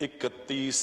31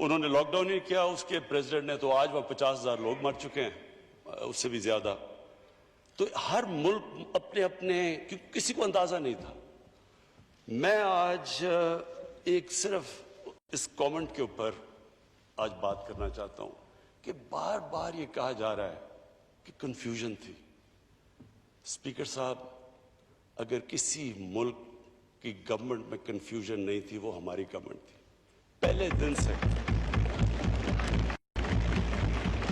انہوں نے lock down نہیں کیا اس کے پریزیڈنٹ نے, تو آج وہ 50,000 لوگ مر چکے ہیں, اس سے بھی زیادہ. تو ہر ملک اپنے اپنے, کسی کو اندازہ نہیں تھا. میں آج ایک صرف اس کامنٹ کے اوپر آج بات کرنا چاہتا ہوں کہ بار بار یہ کہا جا رہا ہے کہ کنفیوژن تھی. اسپیکر صاحب, اگر کسی ملک کی گورنمنٹ میں کنفیوژن نہیں تھی وہ ہماری گورنمنٹ تھی پہلے دن سے.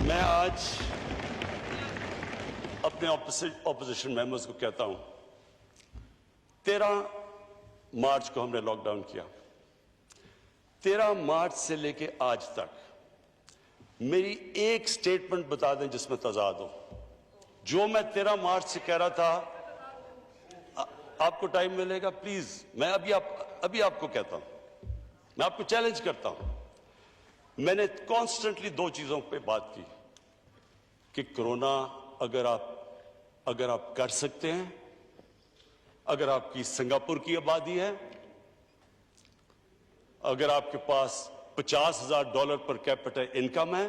میں آج اپنے اپوزیشن ممبرز کو کہتا ہوں, 13 مارچ کو ہم نے لاک ڈاؤن کیا. 13 مارچ سے لے کے آج تک میری ایک سٹیٹمنٹ بتا دیں جس میں تضاد ہو. جو میں 13 مارچ سے کہہ رہا تھا, آپ کو ٹائم ملے گا پلیز, میں ابھی آپ کو کہتا ہوں, میں آپ کو چیلنج کرتا ہوں. میں نے کانسٹنٹلی 2 چیزوں پہ بات کی کہ کرونا اگر آپ کر سکتے ہیں, اگر آپ کی سنگاپور کی آبادی ہے, اگر آپ کے پاس $50,000 پر کیپٹا انکم ہے,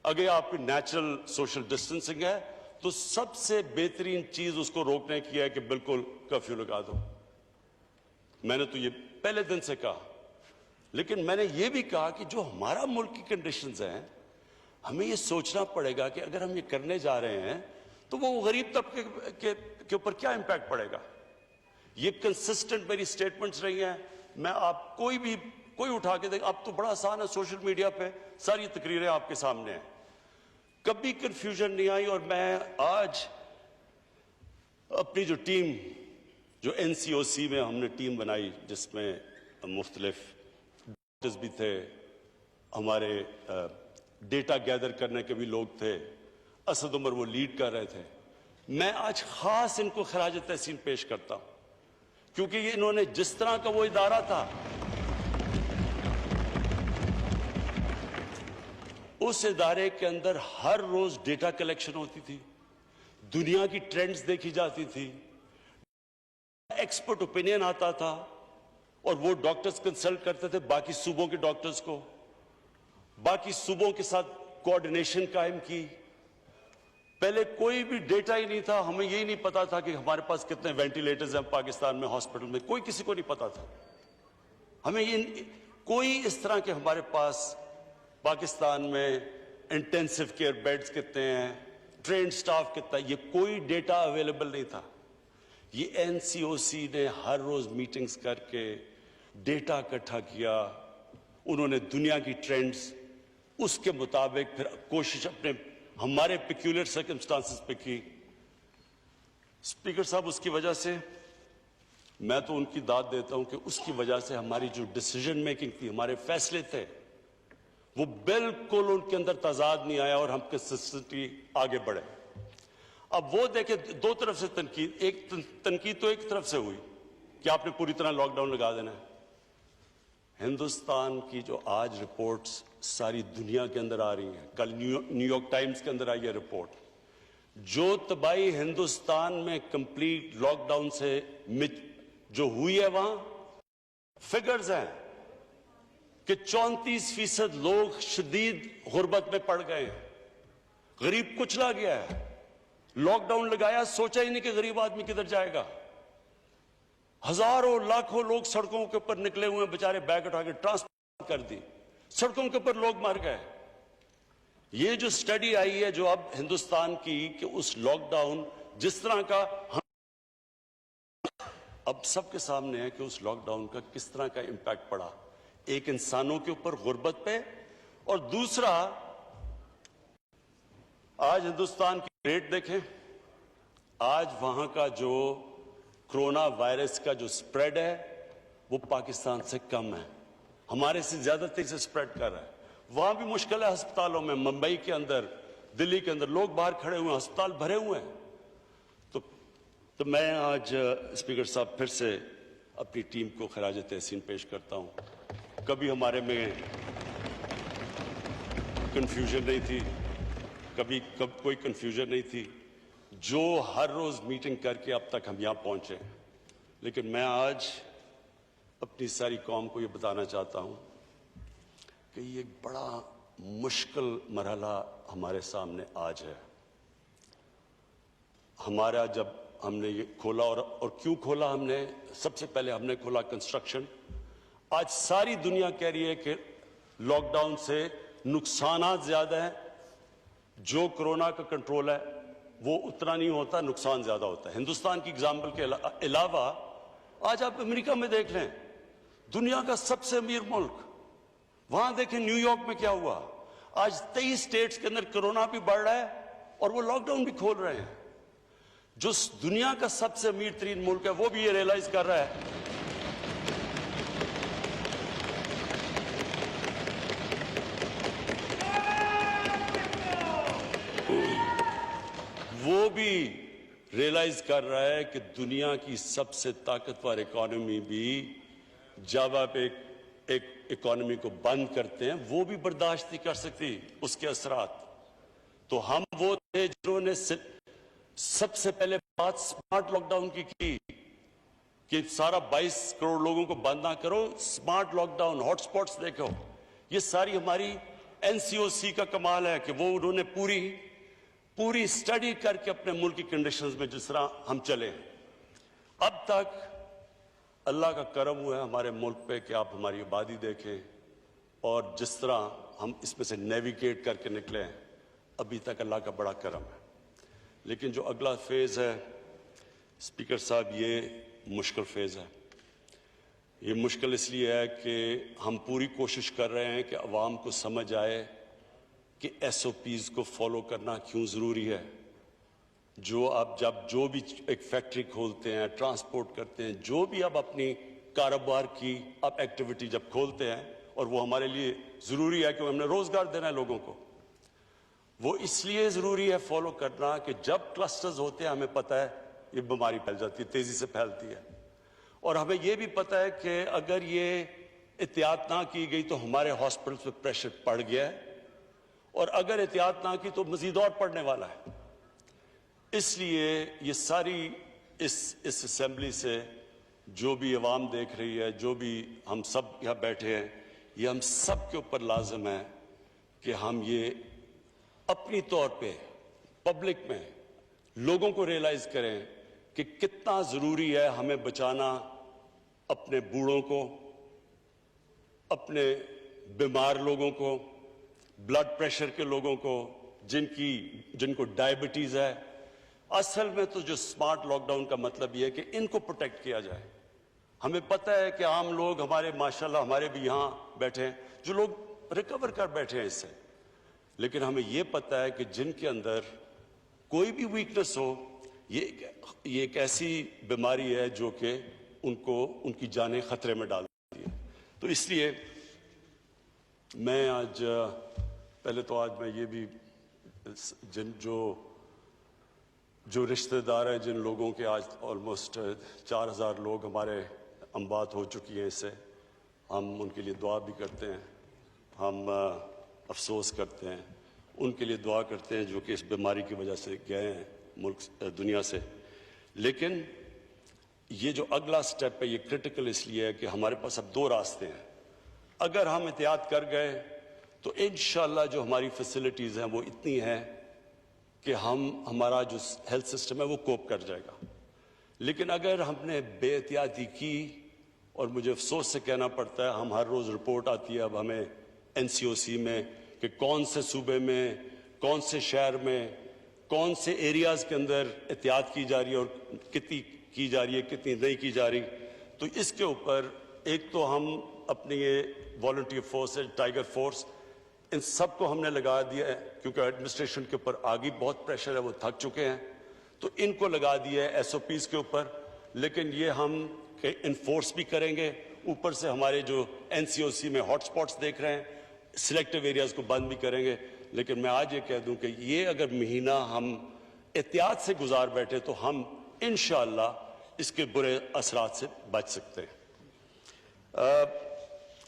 اگر آپ کی نیچرل سوشل ڈسٹنسنگ ہے, تو سب سے بہترین چیز اس کو روکنے کی ہے کہ بالکل کرفیو لگا دو. میں نے تو یہ پہلے دن سے کہا, لیکن میں نے یہ بھی کہا کہ جو ہمارا ملک کی کنڈیشنز ہیں, ہمیں یہ سوچنا پڑے گا کہ اگر ہم یہ کرنے جا رہے ہیں تو وہ غریب طبقے کے اوپر کیا امپیکٹ پڑے گا. یہ کنسسٹنٹ میری سٹیٹمنٹس رہی ہیں. میں آپ کوئی اٹھا کے دیکھ, اب تو بڑا آسان ہے, سوشل میڈیا پہ ساری تقریریں آپ کے سامنے ہیں. کبھی کنفیوژن نہیں آئی. اور میں آج اپنی جو ٹیم, جو NCOC میں ہم نے ٹیم بنائی جس میں مختلف ڈاکٹرز بھی تھے, ہمارے ڈیٹا گیدر کرنے کے بھی لوگ تھے, اسد عمر وہ لیڈ کر رہے تھے. میں آج خاص ان کو خراج تحسین پیش کرتا ہوں کیونکہ یہ انہوں نے جس طرح کا وہ ادارہ تھا, اس ادارے کے اندر ہر روز ڈیٹا کلیکشن ہوتی تھی, دنیا کی ٹرینڈز دیکھی جاتی تھی, ایکسپرٹ اوپینین آتا تھا, اور وہ ڈاکٹرز کنسلٹ کرتے تھے باقی صوبوں کے ڈاکٹرز کو, باقی صوبوں کے ساتھ کوآرڈینیشن قائم کی. پہلے کوئی بھی ڈیٹا ہی نہیں تھا, ہمیں یہی نہیں پتا تھا کہ ہمارے پاس کتنے وینٹیلیٹرز ہیں پاکستان میں ہاسپٹل میں, کوئی کسی کو نہیں پتا تھا. ہمیں یہ کوئی اس طرح کے ہمارے پاس پاکستان میں انٹینسو کیئر بیڈز کتنے ہیں, ٹرینڈ سٹاف کتنا ہے, یہ کوئی ڈیٹا اویلیبل نہیں تھا. یہ NCOC نے ہر روز میٹنگز کر کے ڈیٹا اکٹھا کیا. انہوں نے دنیا کی ٹرینڈز اس کے مطابق پھر کوشش ہمارے پیکیولر سرکمسٹانسز پہ کی. اسپیکر صاحب, اس کی وجہ سے میں تو ان کی داد دیتا ہوں کہ اس کی وجہ سے ہماری جو ڈیسیجن میکنگ تھی, ہمارے فیصلے تھے, وہ بالکل ان کے اندر تضاد نہیں آیا اور ہم کنسسٹنٹلی آگے بڑھے. اب وہ دیکھیں, 2 طرف سے تنقید تو ایک طرف سے ہوئی کہ آپ نے پوری طرح لاک ڈاؤن لگا دینا ہے. ہندوستان کی جو آج رپورٹس ساری دنیا کے اندر آ رہی ہیں, کل نیو یارک ٹائمز کے اندر آئی ہے رپورٹ, جو تباہی ہندوستان میں کمپلیٹ لاک ڈاؤن سے جو ہوئی ہے, وہاں فگرز ہیں کہ 34% لوگ شدید غربت میں پڑ گئے ہیں, غریب کچلا گیا ہے. لاک ڈاؤن لگایا, سوچا ہی نہیں کہ غریب آدمی کدھر جائے گا. ہزاروں لاکھوں لوگ سڑکوں کے اوپر نکلے ہوئے ہیں, بیچارے بیگ اٹھا کے ٹرانسپورٹ کر دی, سڑکوں کے اوپر لوگ مر گئے. یہ جو سٹڈی آئی ہے جو اب ہندوستان کی, کہ اس لاک ڈاؤن جس طرح کا اب سب کے سامنے ہے کہ اس لاک ڈاؤن کا کس طرح کا امپیکٹ پڑا, ایک انسانوں کے اوپر غربت پہ, اور دوسرا آج ہندوستان کی ریٹ دیکھیں, آج وہاں کا جو کرونا وائرس کا جو سپریڈ ہے وہ پاکستان سے کم ہے, ہمارے سے زیادہ تیزی سے سپریڈ کر رہا ہے. وہاں بھی مشکل ہے ہسپتالوں میں, ممبئی کے اندر, دلی کے اندر لوگ باہر کھڑے ہوئے ہیں, ہسپتال بھرے ہوئے ہیں. تو میں آج اسپیکر صاحب پھر سے اپنی ٹیم کو خراج تحسین پیش کرتا ہوں. کبھی ہمارے میں کنفیوژن نہیں تھی, کبھی کوئی کنفیوژن نہیں تھی, جو ہر روز میٹنگ کر کے اب تک ہم یہاں پہنچے. لیکن میں آج اپنی ساری قوم کو یہ بتانا چاہتا ہوں کہ یہ ایک بڑا مشکل مرحلہ ہمارے سامنے آج ہے. ہمارا جب ہم نے یہ کھولا اور کیوں کھولا ہم نے؟ سب سے پہلے ہم نے کھولا کنسٹرکشن. آج ساری دنیا کہہ رہی ہے کہ لاک ڈاؤن سے نقصانات زیادہ ہیں. جو کرونا کا کنٹرول ہے وہ اتنا نہیں ہوتا، نقصان زیادہ ہوتا ہے. ہندوستان کی اگزامپل کے علاوہ آج آپ امریکہ میں دیکھ لیں، دنیا کا سب سے امیر ملک، وہاں دیکھیں نیو یارک میں کیا ہوا. آج 23 اسٹیٹس کے اندر کرونا بھی بڑھ رہا ہے اور وہ لاک ڈاؤن بھی کھول رہے ہیں. جو دنیا کا سب سے امیر ترین ملک ہے وہ بھی یہ ریئلائز کر رہا ہے کہ دنیا کی سب سے طاقتور اکانومی بھی جب آپ ایک اکانومی کو بند کرتے ہیں وہ بھی برداشت نہیں کر سکتی اس کے اثرات. تو ہم وہ تھے جنہوں نے سب سے پہلے بات سمارٹ لاک ڈاؤن کی کہ سارا 22 کروڑ لوگوں کو بند نہ کرو، smart lockdown, hot spots دیکھو. یہ ساری ہماری NCOC کا کمال ہے کہ وہ انہوں نے پوری سٹڈی کر کے اپنے ملک کی کنڈیشنز میں جس طرح ہم چلے. اب تک اللہ کا کرم ہوا ہے ہمارے ملک پہ کہ آپ ہماری آبادی دیکھیں اور جس طرح ہم اس میں سے نیویگیٹ کر کے نکلے ہیں، ابھی تک اللہ کا بڑا کرم ہے. لیکن جو اگلا فیز ہے اسپیکر صاحب، یہ مشکل فیز ہے. یہ مشکل اس لیے ہے کہ ہم پوری کوشش کر رہے ہیں کہ عوام کو سمجھ آئے کہ SOPs کو فالو کرنا کیوں ضروری ہے. جو بھی ایک فیکٹری کھولتے ہیں، ٹرانسپورٹ کرتے ہیں، جو بھی آپ اپنی کاروبار کی آپ ایکٹیویٹی جب کھولتے ہیں، اور وہ ہمارے لیے ضروری ہے کہ ہم نے روزگار دینا ہے لوگوں کو، وہ اس لیے ضروری ہے فالو کرنا کہ جب کلسٹرز ہوتے ہیں ہمیں پتہ ہے یہ بیماری پھیل جاتی ہے، تیزی سے پھیلتی ہے. اور ہمیں یہ بھی پتہ ہے کہ اگر یہ احتیاط نہ کی گئی تو ہمارے ہاسپٹلز پہ پریشر پڑ گیا ہے، اور اگر احتیاط نہ کی تو مزید اور پڑنے والا ہے. اس لیے یہ ساری اس اسمبلی سے جو بھی عوام دیکھ رہی ہے، جو بھی ہم سب یہاں بیٹھے ہیں، یہ ہم سب کے اوپر لازم ہے کہ ہم یہ اپنی طور پہ پبلک میں لوگوں کو ریئلائز کریں کہ کتنا ضروری ہے ہمیں بچانا اپنے بوڑھوں کو، اپنے بیمار لوگوں کو، بلڈ پریشر کے لوگوں کو، جن کو ڈائبٹیز ہے. اصل میں تو جو سمارٹ لاک ڈاؤن کا مطلب یہ ہے کہ ان کو پروٹیکٹ کیا جائے. ہمیں پتہ ہے کہ عام لوگ ہمارے ماشاءاللہ ہمارے بھی یہاں بیٹھے ہیں جو لوگ ریکور کر بیٹھے ہیں اس سے، لیکن ہمیں یہ پتہ ہے کہ جن کے اندر کوئی بھی ویکنس ہو، یہ ایک ایسی بیماری ہے جو کہ ان کی جانیں خطرے میں ڈال دیتی ہے. تو اس لیے میں آج میں یہ بھی جو رشتہ دار ہیں، جن لوگوں کے آج آلموسٹ 4000 لوگ ہمارے اموات ہو چکی ہیں، اس سے ہم ان کے لیے دعا بھی کرتے ہیں، ہم افسوس کرتے ہیں، ان کے لیے دعا کرتے ہیں جو کہ اس بیماری کی وجہ سے گئے ہیں دنیا سے. لیکن یہ جو اگلا سٹیپ ہے یہ کرٹیکل اس لیے ہے کہ ہمارے پاس اب 2 راستے ہیں. اگر ہم احتیاط کر گئے تو انشاءاللہ جو ہماری فیسلٹیز ہیں وہ اتنی ہیں کہ ہمارا جو ہیلتھ سسٹم ہے وہ کوپ کر جائے گا. لیکن اگر ہم نے بے احتیاطی کی، اور مجھے افسوس سے کہنا پڑتا ہے ہم ہر روز رپورٹ آتی ہے اب ہمیں NCOC میں کہ کون سے صوبے میں، کون سے شہر میں، کون سے ایریاز کے اندر احتیاط کی جا رہی ہے اور کتنی کی جا رہی ہے، کتنی نہیں کی جا رہی. تو اس کے اوپر ایک تو ہم اپنی یہ والنٹیئر فورس ہے، ٹائیگر فورس، ان سب کو ہم نے لگا دیا ہے کیونکہ ایڈمنسٹریشن کے اوپر آگے بہت پریشر ہے، وہ تھک چکے ہیں، تو ان کو لگا دیا ہے SOPs کے اوپر. لیکن یہ ہم انفورس بھی کریں گے، اوپر سے ہمارے جو NCOC میں ہاٹ سپاٹس دیکھ رہے ہیں، سلیکٹیو ایریاز کو بند بھی کریں گے. لیکن میں آج یہ کہہ دوں کہ یہ اگر مہینہ ہم احتیاط سے گزار بیٹھے تو ہم انشاءاللہ اس کے برے اثرات سے بچ سکتے ہیں.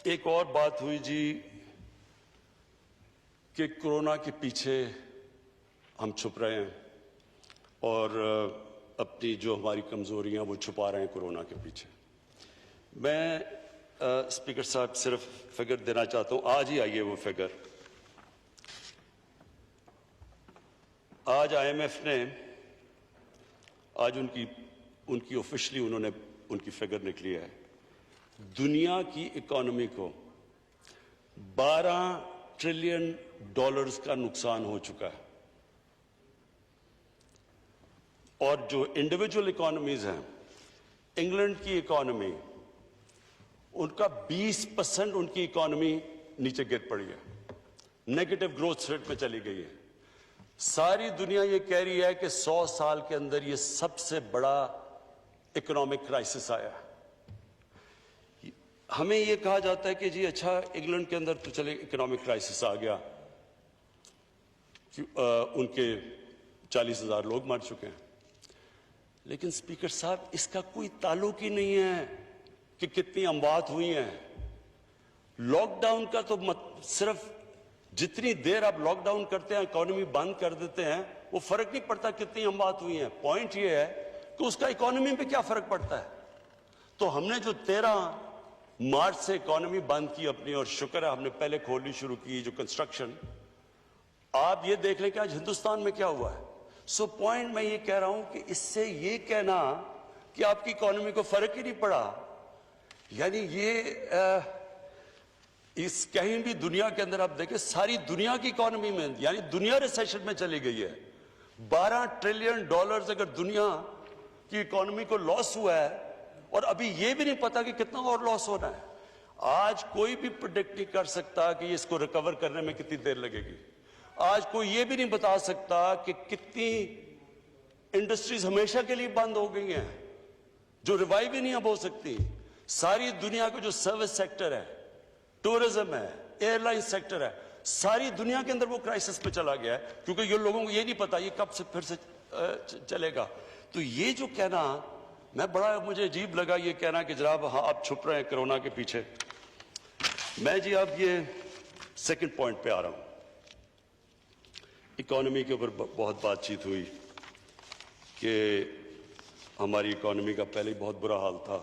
ایک اور بات ہوئی جی کہ کرونا کے پیچھے ہم چھپ رہے ہیں اور اپنی جو ہماری کمزوریاں وہ چھپا رہے ہیں کرونا کے پیچھے. میں اسپیکر صاحب صرف فگر دینا چاہتا ہوں, آج ہی آئیے وہ فگر. آج IMF نے آج ان کی آفیشلی انہوں نے ان کی فگر نکلی ہے. دنیا کی اکانومی کو $12 ٹریلین کا نقصان ہو چکا ہے, اور جو انڈیویجول اکانومیز ہیں, انگلینڈ کی اکانومی, ان کا 20% ان کی اکانومی نیچے گر پڑی ہے, نیگیٹو گروتھ ریٹ میں چلی گئی ہے. ساری دنیا یہ کہہ رہی ہے کہ 100 سال کے اندر یہ سب سے بڑا اکنامک کرائسس آیا ہے. ہمیں یہ کہا جاتا ہے کہ جی اچھا انگلینڈ کے اندر تو چلے اکنامک کرائسس آ گیا, ان کے 40,000 لوگ مر چکے ہیں, لیکن اسپیکر صاحب اس کا کوئی تعلق ہی نہیں ہے کہ کتنی اموات ہوئی ہیں. لاک ڈاؤن کا تو صرف جتنی دیر آپ لاک ڈاؤن کرتے ہیں, اکانومی بند کر دیتے ہیں, وہ فرق نہیں پڑتا کتنی اموات ہوئی ہیں. پوائنٹ یہ ہے کہ اس کا اکانومی پہ کیا فرق پڑتا ہے. تو ہم نے جو 13 مارچ سے اکانومی بند کی اپنی, اور شکر ہے ہم نے پہلے کھولنی شروع کی جو کنسٹرکشن, آپ یہ دیکھ لیں کہ آج ہندوستان میں کیا ہوا ہے. سو پوائنٹ میں یہ کہہ رہا ہوں کہ اس سے یہ کہنا کہ آپ کی اکانومی کو فرق ہی نہیں پڑا, یعنی یہ اس کہیں بھی دنیا کے اندر آپ دیکھیں ساری دنیا کی اکانومی میں, یعنی دنیا ریسیشن میں چلی گئی ہے. $12 ٹریلین اگر دنیا کی اکانومی کو لاس ہوا ہے, اور ابھی یہ بھی نہیں پتا کہ کتنا اور لاس ہونا ہے. آج کوئی بھی پریڈکٹ نہیں کر سکتا کہ اس کو ریکور کرنے میں کتنی دیر لگے گی. آج کوئی یہ بھی نہیں بتا سکتا کہ کتنی انڈسٹریز ہمیشہ کے لیے بند ہو گئی ہیں جو ریوائیو ہی نہیں اب ہو سکتی. ساری دنیا کا جو سروس سیکٹر ہے, ٹورزم ہے, ایئر لائن سیکٹر ہے, ساری دنیا کے اندر وہ کرائسس پہ چلا گیا ہے, کیونکہ یہ لوگوں کو یہ نہیں پتا یہ کب سے پھر سے چلے گا. تو یہ جو کہنا, بڑا مجھے عجیب لگا یہ کہنا کہ جناب ہاں آپ چھپ رہے ہیں کرونا کے پیچھے. میں جی اب یہ سیکنڈ پوائنٹ پہ آ رہا ہوں. اکانومی کے اوپر بہت بات چیت ہوئی کہ ہماری اکانومی کا پہلے ہی بہت برا حال تھا,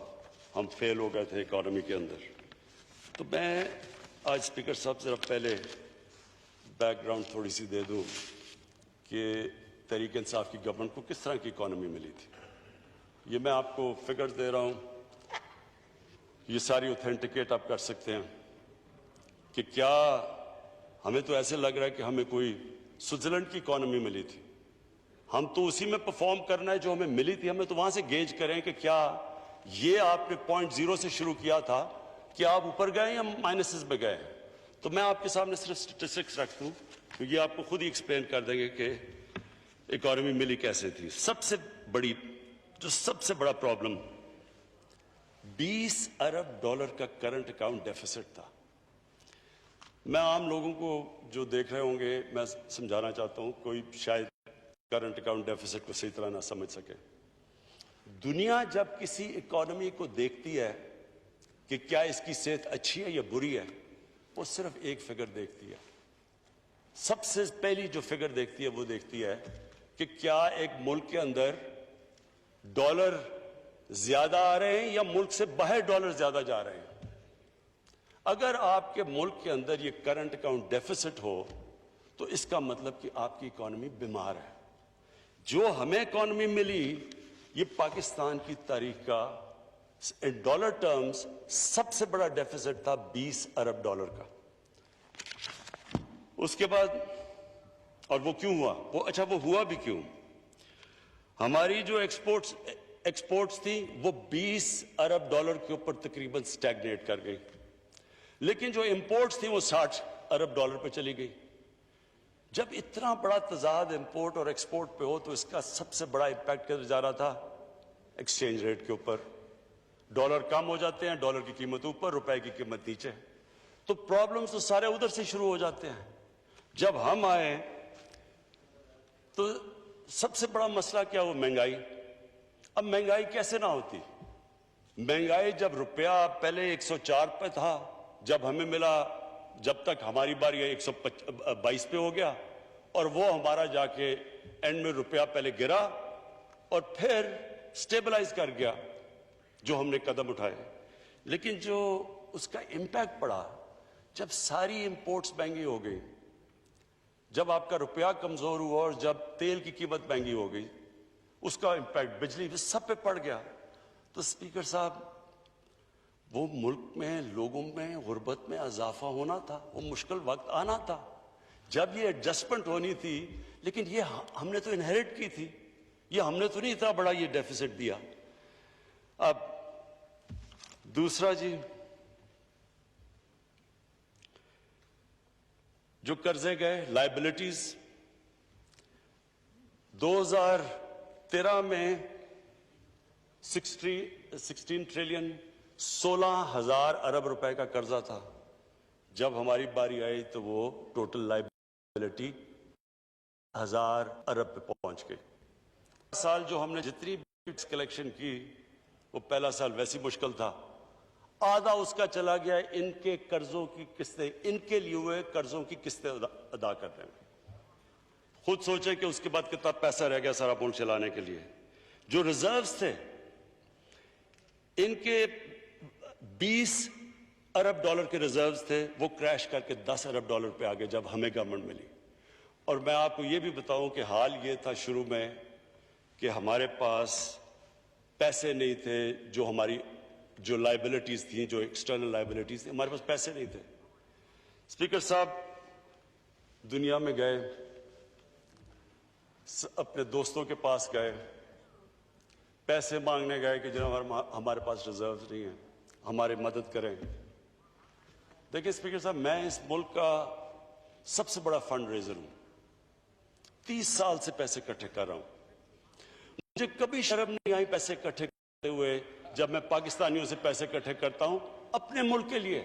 ہم فیل ہو گئے تھے اکانومی کے اندر. تو میں آج اسپیکر صاحب ذرا پہلے بیک گراؤنڈ تھوڑی سی دے دوں کہ تحریک انصاف کی گورنمنٹ کو کس طرح کی اکانومی ملی تھی. یہ میں آپ کو فگرز دے رہا ہوں, یہ ساری اوتھینٹیکیٹ آپ کر سکتے ہیں کہ کیا ہمیں تو ایسے لگ رہا ہے کہ ہمیں کوئی سوئٹزرلینڈ کی اکانومی ملی تھی. ہم تو اسی میں پرفارم کرنا ہے جو ہمیں ملی تھی. ہمیں تو وہاں سے گیج کریں کہ کیا یہ آپ نے 0.0 سے شروع کیا تھا, کیا آپ اوپر گئے یا مائنسز میں گئے. تو میں آپ کے سامنے صرف سٹیٹسٹکس رکھ دوں کیونکہ آپ کو خود ہی ایکسپلین کر دیں گے کہ اکانومی ملی کیسے تھی. سب سے بڑا پرابلم $20 ارب کا کرنٹ اکاؤنٹ ڈیفیسٹ تھا. میں عام لوگوں کو جو دیکھ رہے ہوں گے میں سمجھانا چاہتا ہوں, کوئی شاید کرنٹ اکاؤنٹ ڈیفیسٹ کو صحیح طرح نہ سمجھ سکے. دنیا جب کسی اکانومی کو دیکھتی ہے کہ کیا اس کی صحت اچھی ہے یا بری ہے, وہ صرف ایک فگر دیکھتی ہے. سب سے پہلی جو فگر دیکھتی ہے وہ دیکھتی ہے کہ کیا ایک ملک کے اندر ڈالر زیادہ آ رہے ہیں یا ملک سے باہر ڈالر زیادہ جا رہے ہیں. اگر آپ کے ملک کے اندر یہ کرنٹ اکاؤنٹ ڈیفیسٹ ہو تو اس کا مطلب کہ آپ کی اکانومی بیمار ہے. جو ہمیں اکانومی ملی یہ پاکستان کی تاریخ کا ڈالر ٹرمز سب سے بڑا ڈیفیسٹ تھا $20 ارب کا. اس کے بعد اور وہ کیوں ہوا, وہ ہوا بھی کیوں. ہماری جو ایکسپورٹس تھی وہ $20 ارب کے اوپر تقریباً سٹیگنیٹ کر گئی, لیکن جو امپورٹس تھی وہ $60 ارب پہ چلی گئی. جب اتنا بڑا تضاد امپورٹ اور ایکسپورٹ پہ ہو تو اس کا سب سے بڑا امپیکٹ کدھر جا رہا تھا, ایکسچینج ریٹ کے اوپر. ڈالر کم ہو جاتے ہیں, ڈالر کی قیمت اوپر, روپے کی قیمت نیچے, تو پرابلمز تو سارے ادھر سے شروع ہو جاتے ہیں. جب ہم آئے تو سب سے بڑا مسئلہ کیا ہوا, مہنگائی. اب مہنگائی کیسے نہ ہوتی. مہنگائی جب روپیہ پہلے 104 پہ تھا, جب ہمیں ملا, جب تک ہماری بار یہ 122 پہ ہو گیا, اور وہ ہمارا جا کے اینڈ میں روپیہ پہلے گرا اور پھر سٹیبلائز کر گیا جو ہم نے قدم اٹھائے. لیکن جو اس کا امپیکٹ پڑا جب ساری امپورٹس مہنگی ہو گئی, جب آپ کا روپیہ کمزور ہوا اور جب تیل کی قیمت مہنگی ہو گئی, اس کا امپیکٹ بجلی پہ سب پہ پڑ گیا. تو اسپیکر صاحب, وہ ملک میں لوگوں میں غربت میں اضافہ ہونا تھا, وہ مشکل وقت آنا تھا جب یہ ایڈجسٹمنٹ ہونی تھی, لیکن یہ ہم نے تو انہیریٹ کی تھی, یہ ہم نے تو نہیں اتنا بڑا یہ ڈیفیسٹ دیا. اب دوسرا جی, جو قرضے گئے لائبلٹیز, 2013 میں 16 ٹریلین 16,000 ارب روپے کا قرضہ تھا. جب ہماری باری آئی تو وہ ٹوٹل لائبلٹی 1,000 ارب پہ پہنچ گئی. سال جو ہم نے جتنی کلیکشن کی, وہ پہلا سال ویسی مشکل تھا, آدھا اس کا چلا گیا ان کے قرضوں کی قسطیں, ان کے لیے ہوئے قرضوں کی قسطیں ادا کرنے میں. خود سوچیں کہ اس کے بعد کتنا پیسہ رہ گیا سارا ملک چلانے کے لیے. جو ریزروز تھے ان کے 20 ارب ڈالر کے ریزروز تھے, وہ کریش کر کے 10 ارب ڈالر پہ آگے جب ہمیں گورنمنٹ ملی. اور میں آپ کو یہ بھی بتاؤں کہ حال یہ تھا شروع میں کہ ہمارے پاس پیسے نہیں تھے, جو لائبلٹیز تھیں, جو ایکسٹرنل لائبلٹیز تھیں, ہمارے پاس پیسے نہیں تھے. اسپیکر صاحب, دنیا میں گئے, اپنے دوستوں کے پاس گئے, پیسے مانگنے گئے کہ جناب ہمارے پاس ریزروز نہیں ہیں, ہماری مدد کریں. دیکھیں اسپیکر صاحب, میں اس ملک کا سب سے بڑا فنڈ ریزر ہوں, 30 سال سے پیسے اکٹھے کر رہا ہوں. مجھے کبھی شرم نہیں آئی پیسے اکٹھے کرتے ہوئے جب میں پاکستانیوں سے پیسے اکٹھے کرتا ہوں اپنے ملک کے لیے,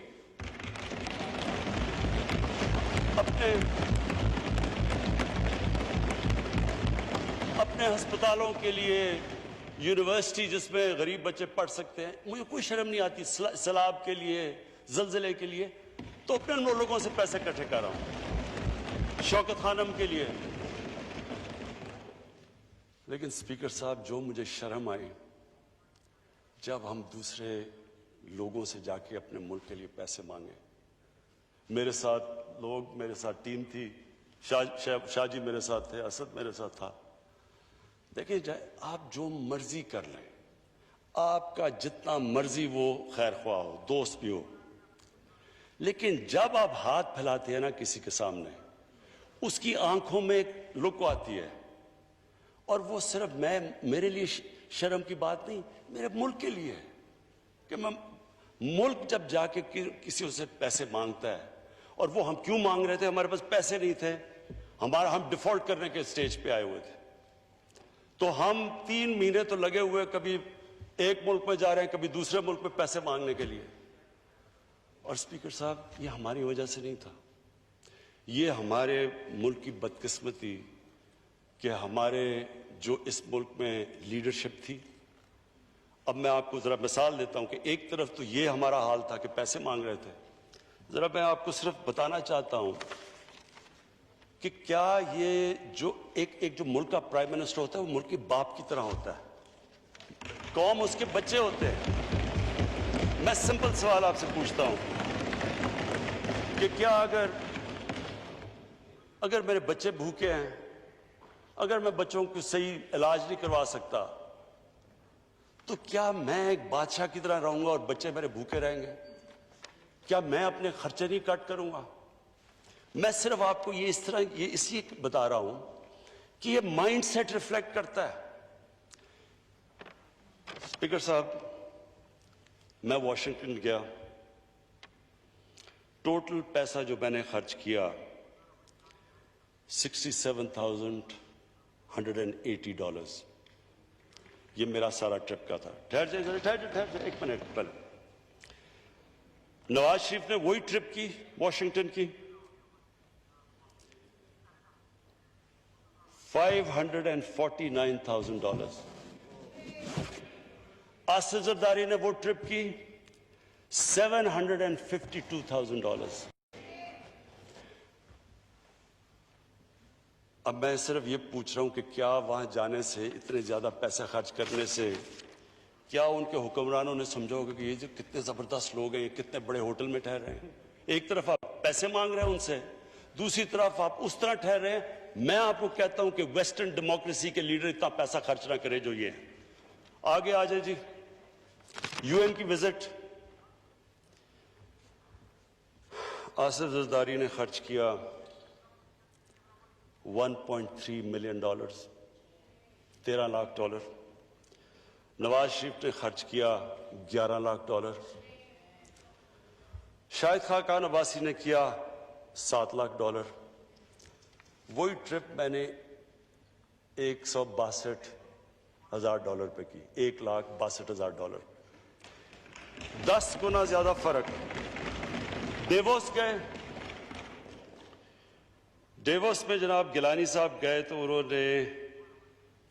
اپنے ہسپتالوں کے لیے, یونیورسٹی جس میں غریب بچے پڑھ سکتے ہیں. مجھے کوئی شرم نہیں آتی. سیلاب کے لیے, زلزلے کے لیے, تو اپنے لوگوں سے پیسے اکٹھے کر رہا ہوں, شوکت خانم کے لیے. لیکن اسپیکر صاحب, جو مجھے شرم آئی جب ہم دوسرے لوگوں سے جا کے اپنے ملک کے لیے پیسے مانگے. میرے ساتھ لوگ, میرے ساتھ ٹیم تھی, شاہ جی میرے ساتھ تھے, اسد میرے ساتھ تھا. دیکھیں, آپ جو مرضی کر لیں, آپ کا جتنا مرضی وہ خیر خواہ ہو, دوست بھی ہو, لیکن جب آپ ہاتھ پھیلاتے ہیں نا کسی کے سامنے, اس کی آنکھوں میں ایک لک آتی ہے, اور وہ صرف میرے لیے شرم کی بات نہیں, میرے ملک کے لیے, کہ میں ملک جب جا کے کسی سے پیسے مانگتا ہے, اور وہ ہم کیوں مانگ رہے تھے, ہمارے پاس پیسے نہیں تھے, ہم ڈیفالٹ کرنے کے سٹیج پہ آئے ہوئے تھے. تو ہم 3 مہینے تو لگے ہوئے, کبھی ایک ملک میں جا رہے ہیں, کبھی دوسرے ملک میں پیسے مانگنے کے لیے. اور اسپیکر صاحب, یہ ہماری وجہ سے نہیں تھا, یہ ہمارے ملک کی بدقسمتی کہ ہمارے جو اس ملک میں لیڈرشپ تھی. اب میں آپ کو ذرا مثال دیتا ہوں کہ ایک طرف تو یہ ہمارا حال تھا کہ پیسے مانگ رہے تھے. ذرا میں آپ کو صرف بتانا چاہتا ہوں کہ کیا یہ جو ایک جو ملک کا پرائم منسٹر ہوتا ہے, وہ ملک کے باپ کی طرح ہوتا ہے, قوم اس کے بچے ہوتے ہیں. میں سمپل سوال آپ سے پوچھتا ہوں کہ کیا اگر میرے بچے بھوکے ہیں, اگر میں بچوں کو صحیح علاج نہیں کروا سکتا, تو کیا میں ایک بادشاہ کی طرح رہوں گا اور بچے میرے بھوکے رہیں گے؟ کیا میں اپنے خرچے نہیں کٹ کروں گا؟ میں صرف آپ کو یہ اس لیے بتا رہا ہوں کہ یہ مائنڈ سیٹ ریفلیکٹ کرتا ہے. اسپیکر صاحب, میں واشنگٹن گیا, ٹوٹل پیسہ جو میں نے خرچ کیا $67,180. یہ میرا سارا ٹرپ کا تھا. ٹھہر جائے ایک منٹ پہلے. نواز شریف نے وہی ٹرپ کی واشنگٹن کی, $549,000. آصف زرداری نے وہ ٹرپ کی $752,000. اب میں صرف یہ پوچھ رہا ہوں کہ کیا وہاں جانے سے, اتنے زیادہ پیسے خرچ کرنے سے کیا ان کے حکمرانوں نے سمجھا ہوگا کہ یہ جو کتنے زبردست لوگ ہیں، یہ کتنے بڑے ہوٹل میں ٹھہر رہے ہیں؟ ایک طرف آپ پیسے مانگ رہے ہیں ان سے، دوسری طرف آپ اس طرح ٹھہر رہے ہیں۔ میں آپ کو کہتا ہوں کہ ویسٹرن ڈیموکریسی کے لیڈر اتنا پیسہ خرچ نہ کرے جو یہ ہیں۔ آگے آ جائے جی، یو این کی وزٹ، آصف زرداری نے خرچ کیا $1.3 ملین، $13 لاکھ۔ نواز شریف نے خرچ کیا $11 لاکھ۔ شاہد خاقان عباسی نے کیا $7 لاکھ۔ وہی ٹرپ میں نے $162,000 پہ کی، $1,62,000، 10 گنا زیادہ فرق۔ ڈیووس گئے، ڈیووس میں جناب گیلانی صاحب گئے تو انہوں نے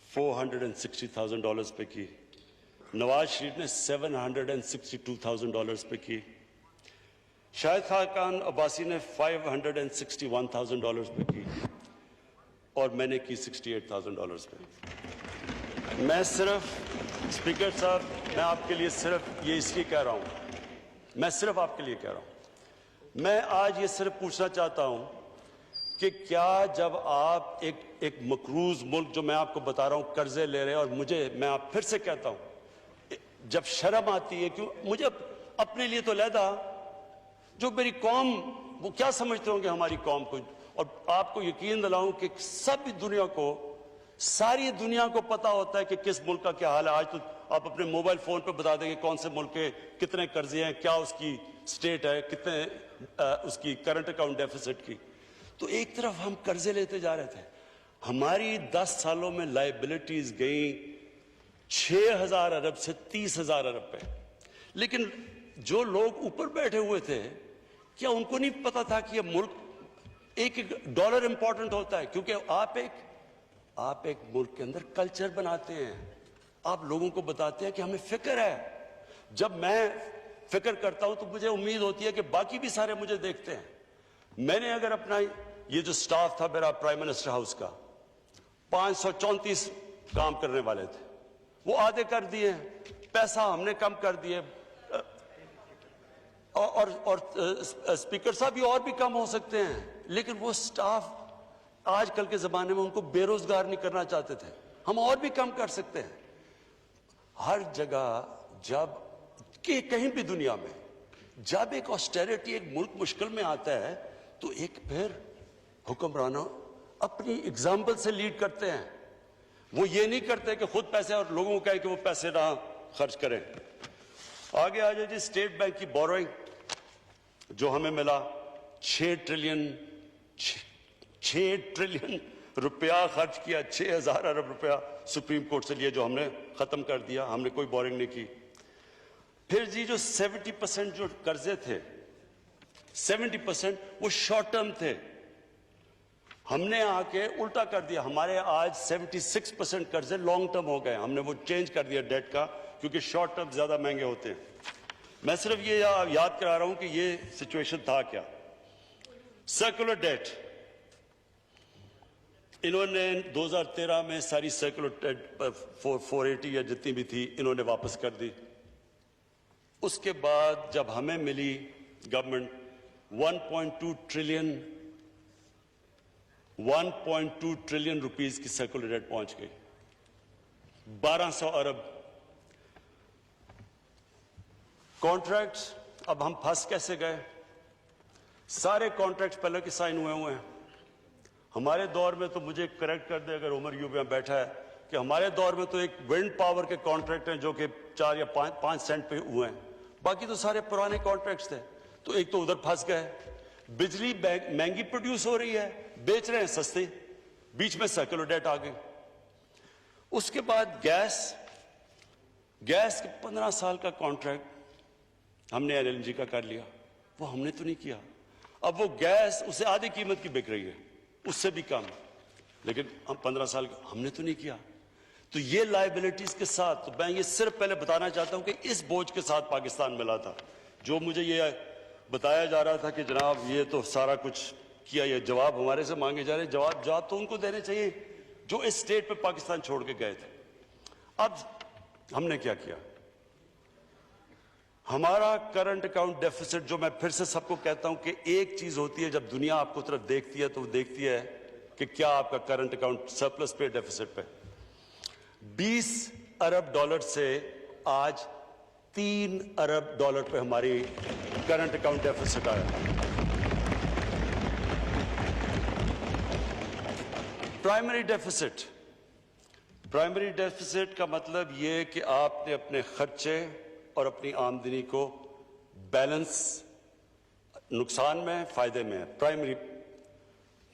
$460,000 پہ کی، نواز شریف نے $762,000 پہ کی، شاہد خاقان عباسی نے $561,000 پہ کی، اور میں نے کی $68,000 پہ۔ میں صرف اسپیکر صاحب، میں آپ کے لیے صرف یہ اس لیے کہہ رہا ہوں، میں صرف آپ کے لیے کہہ رہا ہوں، میں آج یہ صرف پوچھنا چاہتا ہوں کہ کیا جب آپ ایک مقروض ملک، جو میں آپ کو بتا رہا ہوں قرضے لے رہے ہیں، اور میں آپ پھر سے کہتا ہوں، جب شرم آتی ہے، کیوں مجھے اپنے لیے تو علیحدہ، جو میری قوم، وہ کیا سمجھتے ہوں گے ہماری قوم کو، اور آپ کو یقین دلاؤں کہ سب دنیا کو، ساری دنیا کو پتا ہوتا ہے کہ کس ملک کا کیا حال ہے۔ آج تو آپ اپنے موبائل فون پہ بتا دیں گے کون سے ملک کے کتنے قرضے ہیں، کیا اس کی سٹیٹ ہے، کتنے اس کی کرنٹ اکاؤنٹ ڈیفیسٹ کی۔ تو ایک طرف ہم قرضے لیتے جا رہے تھے، ہماری 10 سالوں میں لائبلٹیز گئیں 6,000 ارب سے 30,000 ارب پہ، لیکن جو لوگ اوپر بیٹھے ہوئے تھے، کیا ان کو نہیں پتا تھا کہ یہ ملک ایک ڈالر امپورٹنٹ ہوتا ہے؟ کیونکہ آپ ایک ملک کے اندر کلچر بناتے ہیں، آپ لوگوں کو بتاتے ہیں کہ ہمیں فکر ہے۔ جب میں فکر کرتا ہوں تو مجھے امید ہوتی ہے کہ باقی بھی سارے مجھے دیکھتے ہیں۔ میں نے اگر اپنا یہ جو سٹاف تھا میرا پرائم منسٹر ہاؤس کا، 534 کام کرنے والے تھے، وہ آدھے کر دیے، پیسہ ہم نے کم کر دیے، اور اسپیکر صاحب یہ اور بھی کم ہو سکتے ہیں، لیکن وہ سٹاف آج کل کے زمانے میں ان کو بے روزگار نہیں کرنا چاہتے تھے، ہم اور بھی کم کر سکتے ہیں۔ ہر جگہ جب کہ کہیں بھی دنیا میں جب ایک آسٹیریٹی، ایک ملک مشکل میں آتا ہے تو ایک پھر حکمرانوں اپنی اگزامپل سے لیڈ کرتے ہیں، وہ یہ نہیں کرتے کہ خود پیسے اور لوگوں کو کہیں کہ وہ پیسے نہ خرچ کریں۔ آگے آ جائے جی، اسٹیٹ بینک کی بوروئنگ جو ہمیں ملا 6 ٹریلین روپیہ خرچ کیا، 6,000 ارب روپیہ سپریم کورٹ سے لیا، جو ہم نے ختم کر دیا، ہم نے کوئی بورنگ نہیں کی۔ پھر جی جو 70% جو قرضے تھے، 70% وہ شارٹ ٹرم تھے، ہم نے آ کے الٹا کر دیا، ہمارے آج 76% قرضے لانگ ٹرم ہو گئے، ہم نے وہ چینج کر دیا ڈیٹ کا، کیونکہ شارٹ ٹرم زیادہ مہنگے ہوتے ہیں۔ میں صرف یہ یاد کرا رہا ہوں کہ یہ سچویشن تھا کیا۔ سرکولر ڈیٹ، انہوں نے 2013 میں ساری سرکولر ڈیٹ 480 یا جتنی بھی تھی انہوں نے واپس کر دی۔ اس کے بعد جب ہمیں ملی گورنمنٹ 1.2 ٹریلین روپیز کی سرکولر ڈیٹ پہنچ گئی، 1,200 ارب۔ کانٹریکٹس، اب ہم پھنس کیسے گئے؟ سارے کانٹریکٹس پہلے کے سائن ہوئے ہیں۔ ہمارے دور میں تو مجھے کریکٹ کر دے اگر عمر یوں بیٹھا ہے، کہ ہمارے دور میں تو ایک ونڈ پاور کے کانٹریکٹ ہیں جو کہ 4 یا 5 سینٹ پہ ہوئے ہیں، باقی تو سارے پرانے کانٹریکٹس تھے۔ تو ایک تو ادھر پھنس گئے، بجلی مہنگی پروڈیوس ہو رہی ہے، بیچ رہے ہیں سستے، بیچ میں سرکولر ڈیٹ آ گئی۔ اس کے بعد گیس کے 15 سال کا کانٹریکٹ ہم نے LNG کا کر لیا، وہ ہم نے تو نہیں کیا۔ اب وہ گیس اسے آدھی قیمت کی بک رہی ہے، اس سے بھی کم، لیکن ہم 15 سال ہم نے تو نہیں کیا۔ تو یہ لائبلٹیز کے ساتھ، تو میں یہ صرف پہلے بتانا چاہتا ہوں کہ اس بوجھ کے ساتھ پاکستان ملا تھا، جو مجھے یہ بتایا جا رہا تھا کہ جناب یہ تو سارا کچھ کیا، یہ جواب ہمارے سے مانگے جا رہے، جواب تو ان کو دینے چاہیے جو اس سٹیٹ پہ پاکستان چھوڑ کے گئے تھے۔ اب ہم نے کیا کیا؟ ہمارا کرنٹ اکاؤنٹ ڈیفیسٹ، جو میں پھر سے سب کو کہتا ہوں کہ ایک چیز ہوتی ہے جب دنیا آپ کو طرف دیکھتی ہے تو وہ دیکھتی ہے کہ کیا آپ کا کرنٹ اکاؤنٹ سرپلس پہ ڈیفیسٹ پہ. 20 ارب ڈالر سے آج 3 ارب ڈالر پہ ہماری کرنٹ اکاؤنٹ ڈیفیسٹ آیا. پرائمری ڈیفیسٹ کا مطلب یہ کہ آپ نے اپنے خرچے اور اپنی آمدنی کو بیلنس، نقصان میں فائدے میں ہے. پرائمری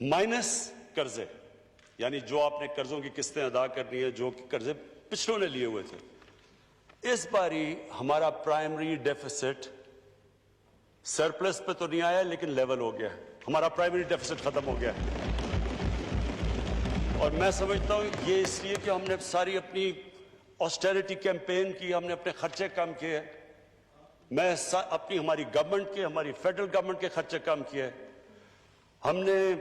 مائنس قرضے، یعنی جو آپ نے قرضوں کی قسطیں ادا کرنی ہے، جو کہ قرضے پچھلوں نے لیے ہوئے تھے. اس باری ہمارا پرائمری ڈیفیسٹ سرپلس پہ تو نہیں آیا لیکن لیول ہو گیا ہے. ہمارا پرائمری ڈیفیسٹ ختم ہو گیا ہے. اور میں سمجھتا ہوں یہ اس لیے کہ ہم نے ساری اپنی آسٹیرٹی کیمپین کی، ہم نے اپنے خرچے کم کیے. میں اپنی ہماری گورنمنٹ کے، ہماری فیڈرل گورنمنٹ کے خرچے کم کیے. ہم نے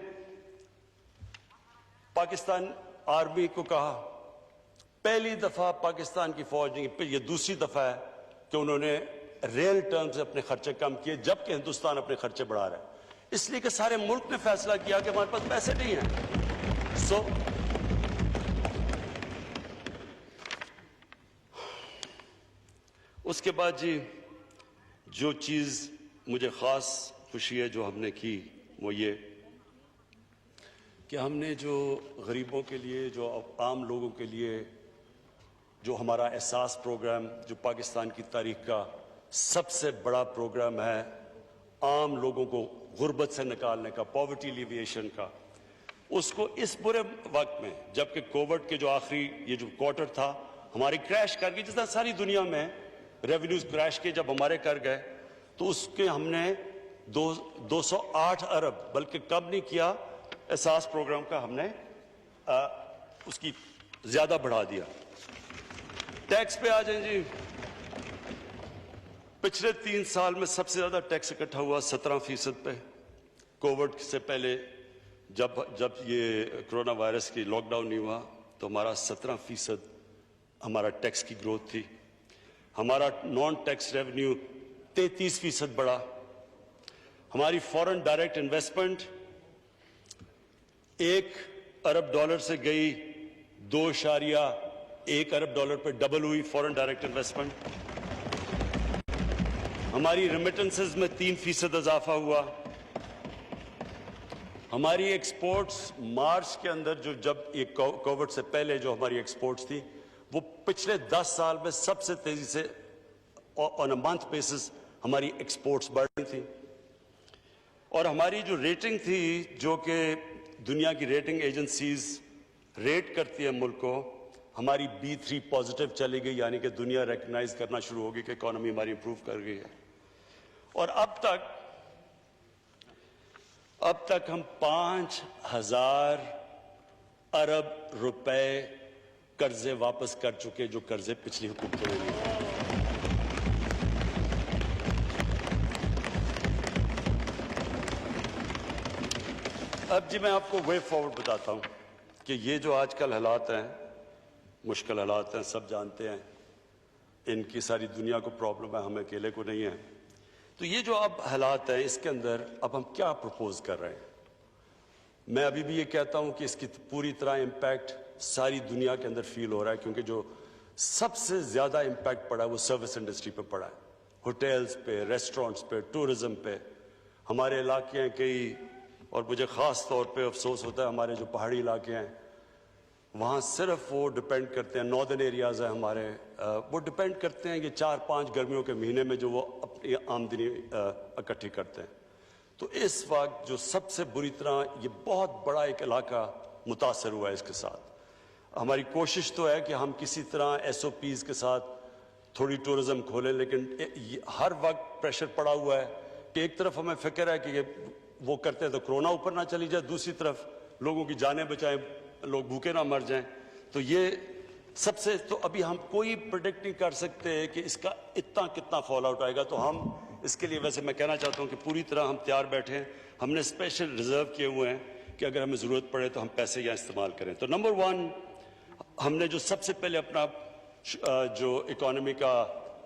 پاکستان آرمی کو کہا، پہلی دفعہ پاکستان کی فوج نہیں، یہ دوسری دفعہ ہے کہ انہوں نے ریل ٹرم سے اپنے خرچے کم کیے، جبکہ ہندوستان اپنے خرچے بڑھا رہا ہے. اس لیے کہ سارے ملک نے فیصلہ کیا کہ ہمارے پاس پیسے نہیں ہیں. اس کے بعد جی جو چیز مجھے خاص خوشی ہے جو ہم نے کی وہ یہ کہ ہم نے جو غریبوں کے لیے، جو عام لوگوں کے لیے، جو ہمارا احساس پروگرام، جو پاکستان کی تاریخ کا سب سے بڑا پروگرام ہے، عام لوگوں کو غربت سے نکالنے کا، پاورٹی ایلیویشن کا، اس کو اس برے وقت میں، جبکہ کووڈ کے جو آخری یہ جو کوارٹر تھا ہماری کریش کر گئی، جس طرح ساری دنیا میں ریونیوز کریش کے جب ہمارے کر گئے، تو اس کے ہم نے 208 ارب بلکہ کم نہیں کیا، احساس پروگرام کا ہم نے اس کی زیادہ بڑھا دیا. ٹیکس پہ آ جائیں جی. پچھلے 3 سال میں سب سے زیادہ ٹیکس اکٹھا ہوا 17% پہ. کووڈ سے پہلے جب یہ کرونا وائرس کی لاک ڈاؤن نہیں ہوا تو ہمارا 17% ہمارا ٹیکس کی گروتھ تھی. ہمارا نان ٹیکس ریونیو 33% بڑھا. ہماری فورن ڈائریکٹ انویسٹمنٹ 1 ارب ڈالر سے گئی 2.1 ارب ڈالر پہ ڈبل ہوئی فورن ڈائریکٹ انویسٹمنٹ. ہماری ریمیٹنسز میں 3% اضافہ ہوا. ہماری ایکسپورٹس مارچ کے اندر جب یہ کووڈ سے پہلے جو ہماری ایکسپورٹس تھی وہ پچھلے 10 سال میں سب سے تیزی سے آن اے منتھ بیسس ہماری ایکسپورٹس بڑھ رہی تھی. اور ہماری جو ریٹنگ تھی، جو کہ دنیا کی ریٹنگ ایجنسیز ریٹ کرتی ہے ملک کو، ہماری B3 پازیٹیو چلی گئی، یعنی کہ دنیا ریکگنائز کرنا شروع ہوگی کہ اکانومی ہماری امپروو کر گئی ہے. اور اب تک ہم 5,000 ارب روپے قرضے واپس کر چکے، جو قرضے پچھلی حکومتوں نے لیے. اب جی میں آپ کو وے فارورڈ بتاتا ہوں کہ یہ جو آج کل حالات ہیں، مشکل حالات ہیں، سب جانتے ہیں، ان کی ساری دنیا کو پرابلم ہے، ہمیں اکیلے کو نہیں ہے. تو یہ جو اب حالات ہیں اس کے اندر اب ہم کیا پروپوز کر رہے ہیں؟ میں ابھی بھی یہ کہتا ہوں کہ اس کی پوری طرح امپیکٹ ساری دنیا کے اندر فیل ہو رہا ہے، کیونکہ جو سب سے زیادہ امپیکٹ پڑا ہے وہ سروس انڈسٹری پہ پڑا ہے. ہوٹلز پہ، ریسٹورنٹس پہ، ٹورزم پہ. ہمارے علاقے ہیں کئی، اور مجھے خاص طور پہ افسوس ہوتا ہے ہمارے جو پہاڑی علاقے ہیں وہاں صرف وہ ڈپینڈ کرتے ہیں، ناردرن ایریاز ہیں ہمارے، وہ ڈپینڈ کرتے ہیں یہ 4-5 گرمیوں کے مہینے میں جو وہ اپنی آمدنی اکٹھی کرتے ہیں. تو اس وقت جو سب سے بری طرح یہ بہت بڑا ایک علاقہ متاثر ہوا ہے اس کے ساتھ. ہماری کوشش تو ہے کہ ہم کسی طرح SOPs کے ساتھ تھوڑی ٹورزم کھولیں، لیکن ہر وقت پریشر پڑا ہوا ہے کہ ایک طرف ہمیں فکر ہے کہ یہ وہ کرتے ہیں تو کرونا اوپر نہ چلی جائے، دوسری طرف لوگوں کی جانیں بچائیں، لوگ بھوکے نہ مر جائیں. تو یہ سب سے، تو ابھی ہم کوئی پریڈکٹ نہیں کر سکتے کہ اس کا اتنا کتنا فال آؤٹ آئے گا. تو ہم اس کے لیے، ویسے میں کہنا چاہتا ہوں کہ پوری طرح ہم تیار بیٹھے ہیں. ہم نے اسپیشل ریزرو کیے ہوئے ہیں کہ اگر ہمیں ضرورت پڑے تو ہم پیسے یہاں استعمال کریں. تو نمبر 1 ہم نے جو سب سے پہلے اپنا جو اکانومی کا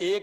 1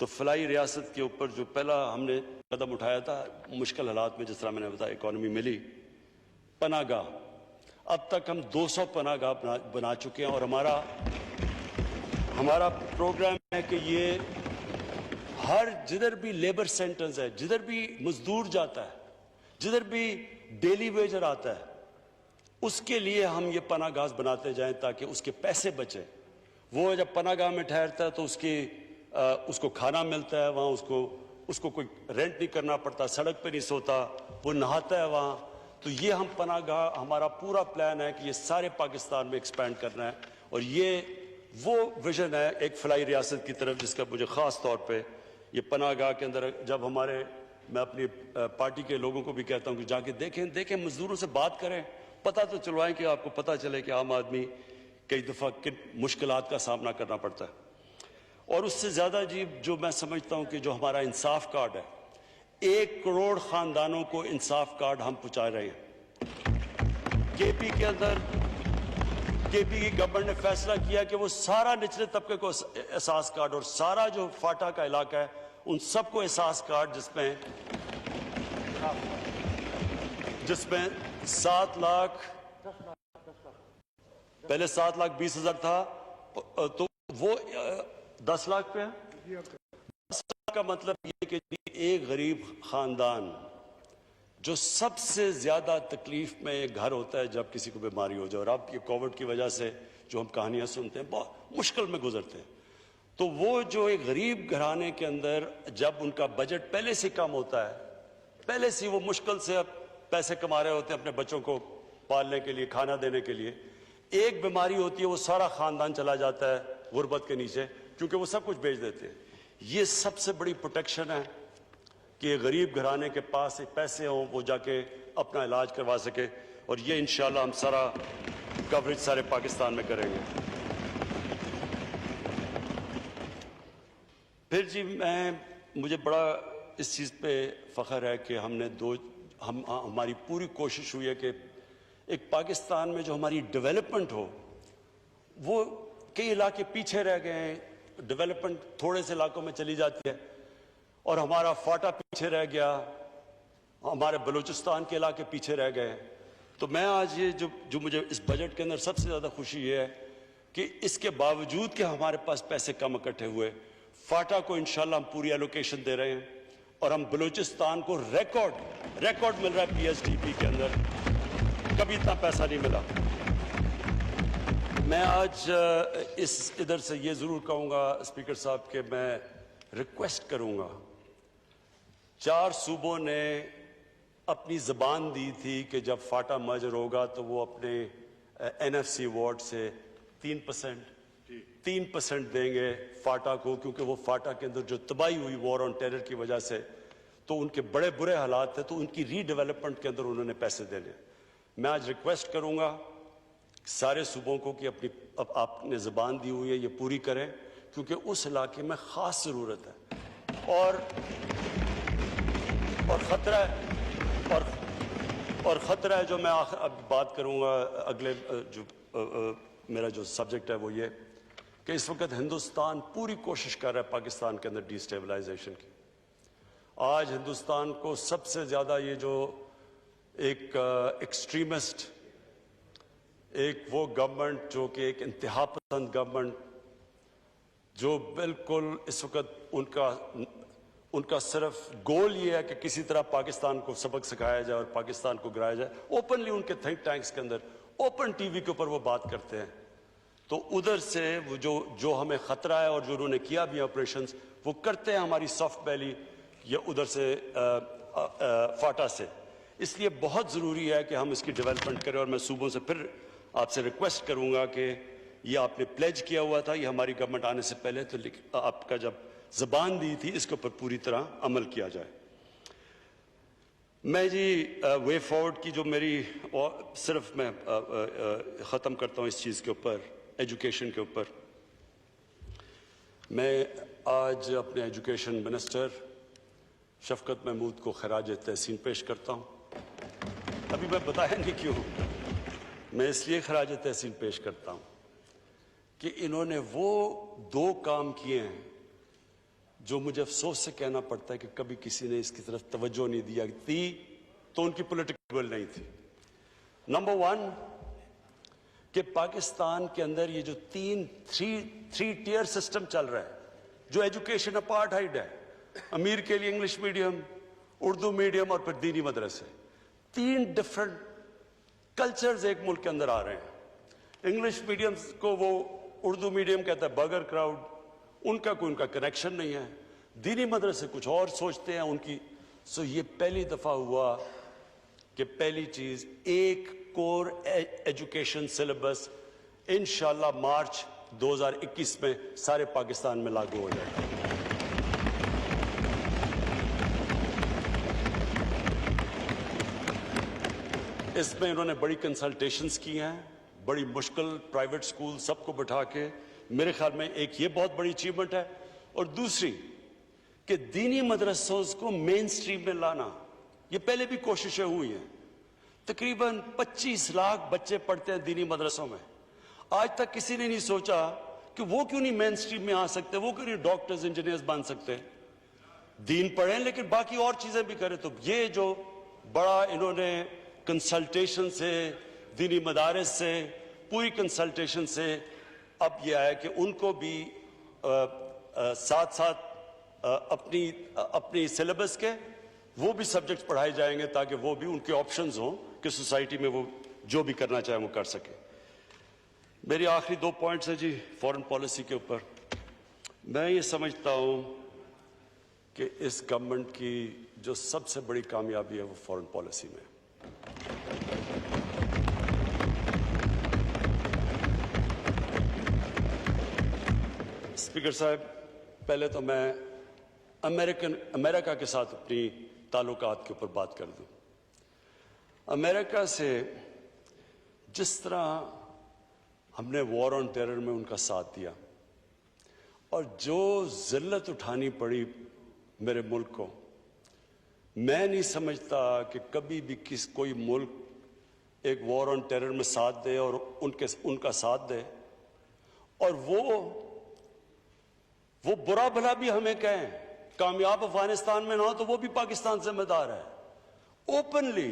تو فلاحی ریاست کے اوپر جو پہلا ہم نے قدم اٹھایا تھا مشکل حالات میں، جس طرح میں نے بتایا اکانومی ملی، پناہ گاہ، اب تک ہم 200 پناہ گاہ بنا چکے ہیں، اور ہمارا پروگرام ہے کہ یہ جدھر بھی لیبر سینٹرز ہے، جدھر بھی مزدور جاتا ہے، جدھر بھی ڈیلی ویجر آتا ہے، اس کے لیے ہم یہ پناہ گاہ بناتے جائیں تاکہ اس کے پیسے بچیں۔ وہ جب پناہ گاہ میں ٹھہرتا ہے تو اس کو کھانا ملتا ہے، وہاں اس کو کوئی رینٹ نہیں کرنا پڑتا، سڑک پہ نہیں سوتا، وہ نہاتا ہے وہاں۔ تو یہ ہم پناہ گاہ، ہمارا پورا پلان ہے کہ یہ سارے پاکستان میں ایکسپینڈ کرنا ہے، اور یہ وہ ویژن ہے ایک فلاحی ریاست کی طرف، جس کا مجھے خاص طور پہ یہ پناہ گاہ کے اندر، جب میں اپنی پارٹی کے لوگوں کو بھی کہتا ہوں کہ جا کے دیکھیں مزدوروں سے بات کریں، پتہ تو چلوائیں کہ آپ کو پتہ چلے کہ عام آدمی کئی دفعہ کن مشکلات کا سامنا کرنا پڑتا ہے۔ اور اس سے زیادہ جو میں سمجھتا ہوں کہ جو ہمارا انصاف کارڈ ہے، 1 کروڑ خاندانوں کو انصاف کارڈ ہم پہنچا رہے ہیں۔ کے پی کے اندر کے پی کی گورنمنٹ نے فیصلہ کیا کہ وہ سارا نچلے طبقے کو احساس کارڈ، اور سارا جو فاٹا کا علاقہ ہے ان سب کو احساس کارڈ، جس میں 7 لاکھ، پہلے 7,20,000 تھا تو وہ 10 لاکھ پہ ہے۔ 10 لاکھ کا مطلب یہ کہ ایک غریب خاندان جو سب سے زیادہ تکلیف میں ایک گھر ہوتا ہے جب کسی کو بیماری ہو جائے، اور اب یہ کووڈ کی وجہ سے جو ہم کہانیاں سنتے ہیں بہت مشکل میں گزرتے ہیں، تو وہ جو ایک غریب گھرانے کے اندر جب ان کا بجٹ پہلے سے کم ہوتا ہے، پہلے سے وہ مشکل سے اب پیسے کما رہے ہوتے ہیں اپنے بچوں کو پالنے کے لیے، کھانا دینے کے لیے، ایک بیماری ہوتی ہے وہ سارا خاندان چلا جاتا ہے غربت کے نیچے، کیونکہ وہ سب کچھ بیچ دیتے ہیں۔ یہ سب سے بڑی پروٹیکشن ہے کہ غریب گھرانے کے پاس پیسے ہوں، وہ جا کے اپنا علاج کروا سکے، اور یہ انشاءاللہ ہم سارا کوریج سارے پاکستان میں کریں گے۔ پھر مجھے بڑا اس چیز پہ فخر ہے کہ ہماری پوری کوشش ہوئی ہے کہ ایک پاکستان میں جو ہماری ڈیولپمنٹ ہو، وہ کئی علاقے پیچھے رہ گئے ہیں، ڈیولپمنٹ تھوڑے سے علاقوں میں چلی جاتی ہے، اور ہمارا فاٹا پیچھے رہ گیا، ہمارے بلوچستان کے علاقے پیچھے رہ گئے۔ تو میں آج یہ جو مجھے اس بجٹ کے اندر سب سے زیادہ خوشی یہ ہے کہ اس کے باوجود کہ ہمارے پاس پیسے کم اکٹھے ہوئے، فاٹا کو انشاءاللہ ہم پوری ایلوکیشن دے رہے ہیں، اور ہم بلوچستان کو ریکارڈ مل رہا ہے پی ایس ڈی پی کے اندر، کبھی اتنا پیسہ نہیں ملا۔ میں آج ادھر سے یہ ضرور کہوں گا اسپیکر صاحب کہ میں ریکویسٹ کروں گا، 4 صوبوں نے اپنی زبان دی تھی کہ جب فاٹا مرجر ہوگا تو وہ اپنے این ایف سی وارڈ سے 3% دیں گے فاٹا کو، کیونکہ وہ فاٹا کے اندر جو تباہی ہوئی وار آن ٹیرر کی وجہ سے، تو ان کے بڑے برے حالات تھے، تو ان کی ری ڈیولپمنٹ کے اندر انہوں نے پیسے دینے۔ میں آج ریکویسٹ کروں گا سارے صوبوں کو کہ اب آپ نے زبان دی ہوئی ہے یہ پوری کریں، کیونکہ اس علاقے میں خاص ضرورت ہے، اور خطرہ ہے جو میں اب بات کروں گا اگلے میرا جو سبجیکٹ ہے وہ یہ کہ اس وقت ہندوستان پوری کوشش کر رہا ہے پاکستان کے اندر ڈی اسٹیبلائزیشن کی۔ آج ہندوستان کو سب سے زیادہ یہ جو ایک ایکسٹریمسٹ، ایک وہ گورنمنٹ جو کہ ایک انتہا پسند گورنمنٹ، جو بالکل اس وقت ان کا صرف گول یہ ہے کہ کسی طرح پاکستان کو سبق سکھایا جائے اور پاکستان کو گرایا جائے، اوپنلی ان کے تھنک ٹینکس کے اندر اوپن ٹی وی کے اوپر وہ بات کرتے ہیں۔ تو ادھر سے وہ جو ہمیں خطرہ ہے اور جو انہوں نے کیا بھی آپریشنز وہ کرتے ہیں ہماری سافٹ ویلی یا ادھر سے فاٹا سے، اس لیے بہت ضروری ہے کہ ہم اس کی ڈیولپمنٹ کریں۔ اور میں صوبوں سے پھر آپ سے ریکویسٹ کروں گا کہ یہ آپ نے پلیج کیا ہوا تھا، یہ ہماری گورنمنٹ آنے سے پہلے، تو آپ کا جب زبان دی تھی اس کے اوپر پوری طرح عمل کیا جائے۔ میں وے فارورڈ کی جو میری صرف میں ختم کرتا ہوں اس چیز کے اوپر، ایجوکیشن کے اوپر۔ میں آج اپنے ایجوکیشن منسٹر شفقت محمود کو خراج تحسین پیش کرتا ہوں۔ ابھی میں بتایا نہیں کیوں، میں اس لیے خراج تحسین پیش کرتا ہوں کہ انہوں نے وہ 2 کام کیے ہیں جو مجھے افسوس سے کہنا پڑتا ہے کہ کبھی کسی نے اس کی طرف توجہ نہیں دیا تھی تو ان کی پولیٹیکل ول نہیں تھی. نمبر ون کہ پاکستان کے اندر یہ جو تھری ٹیئر سسٹم چل رہا ہے, جو ایجوکیشن اپارٹھائڈ ہے, امیر کے لیے انگلش میڈیم, اردو میڈیم اور پھر دینی مدرسے, 3 ڈفرنٹ کلچرز ایک ملک کے اندر آ رہے ہیں. انگلش میڈیم کو وہ اردو میڈیم کہتا ہے برگر کراؤڈ, ان کا کوئی ان کا کنیکشن نہیں ہے. دینی مدرسے کچھ اور سوچتے ہیں ان کی. سو یہ پہلی دفعہ ہوا کہ پہلی چیز ایک کور ایجوکیشن سلیبس انشاءاللہ مارچ 2021 میں سارے پاکستان میں لاگو ہو جائے گا. اس میں انہوں نے بڑی کنسلٹیشنز کی ہیں, بڑی مشکل پرائیویٹ سکول سب کو بٹھا کے. میرے خیال میں ایک یہ بہت بڑی اچیومنٹ ہے, اور دوسری کہ دینی مدرسوں کو مین سٹریم میں لانا. یہ پہلے بھی کوششیں ہوئی ہیں, تقریباً 25 لاکھ بچے پڑھتے ہیں دینی مدرسوں میں. آج تک کسی نے نہیں سوچا کہ وہ کیوں نہیں مین سٹریم میں آ سکتے, وہ کیوں نہیں ڈاکٹرز انجینئرز بن سکتے. دین پڑھیں لیکن باقی اور چیزیں بھی کریں. تو یہ جو بڑا انہوں نے کنسلٹیشن سے, دینی مدارس سے, پوری کنسلٹیشن سے اب یہ آیا کہ ان کو بھی ساتھ ساتھ اپنی سلیبس کے وہ بھی سبجیکٹس پڑھائے جائیں گے تاکہ وہ بھی ان کے آپشنز ہوں کہ سوسائٹی میں وہ جو بھی کرنا چاہیں وہ کر سکیں. میری آخری 2 پوائنٹس ہیں جی فورن پالیسی کے اوپر. میں یہ سمجھتا ہوں کہ اس گورنمنٹ کی جو سب سے بڑی کامیابی ہے وہ فورن پالیسی میں. اسپیکر صاحب, پہلے تو میں امریکہ کے ساتھ اپنی تعلقات کے اوپر بات کر دوں. امریکہ سے جس طرح ہم نے وار آن ٹیرر میں ان کا ساتھ دیا, اور جو ذلت اٹھانی پڑی میرے ملک کو, میں نہیں سمجھتا کہ کبھی بھی کوئی ملک ایک وار آن ٹیرر میں ساتھ دے اور ان کا ساتھ دے, اور وہ برا بھلا بھی ہمیں کہیں, کامیاب افغانستان میں نہ ہو تو وہ بھی پاکستان ذمہ دار ہے اوپنلی.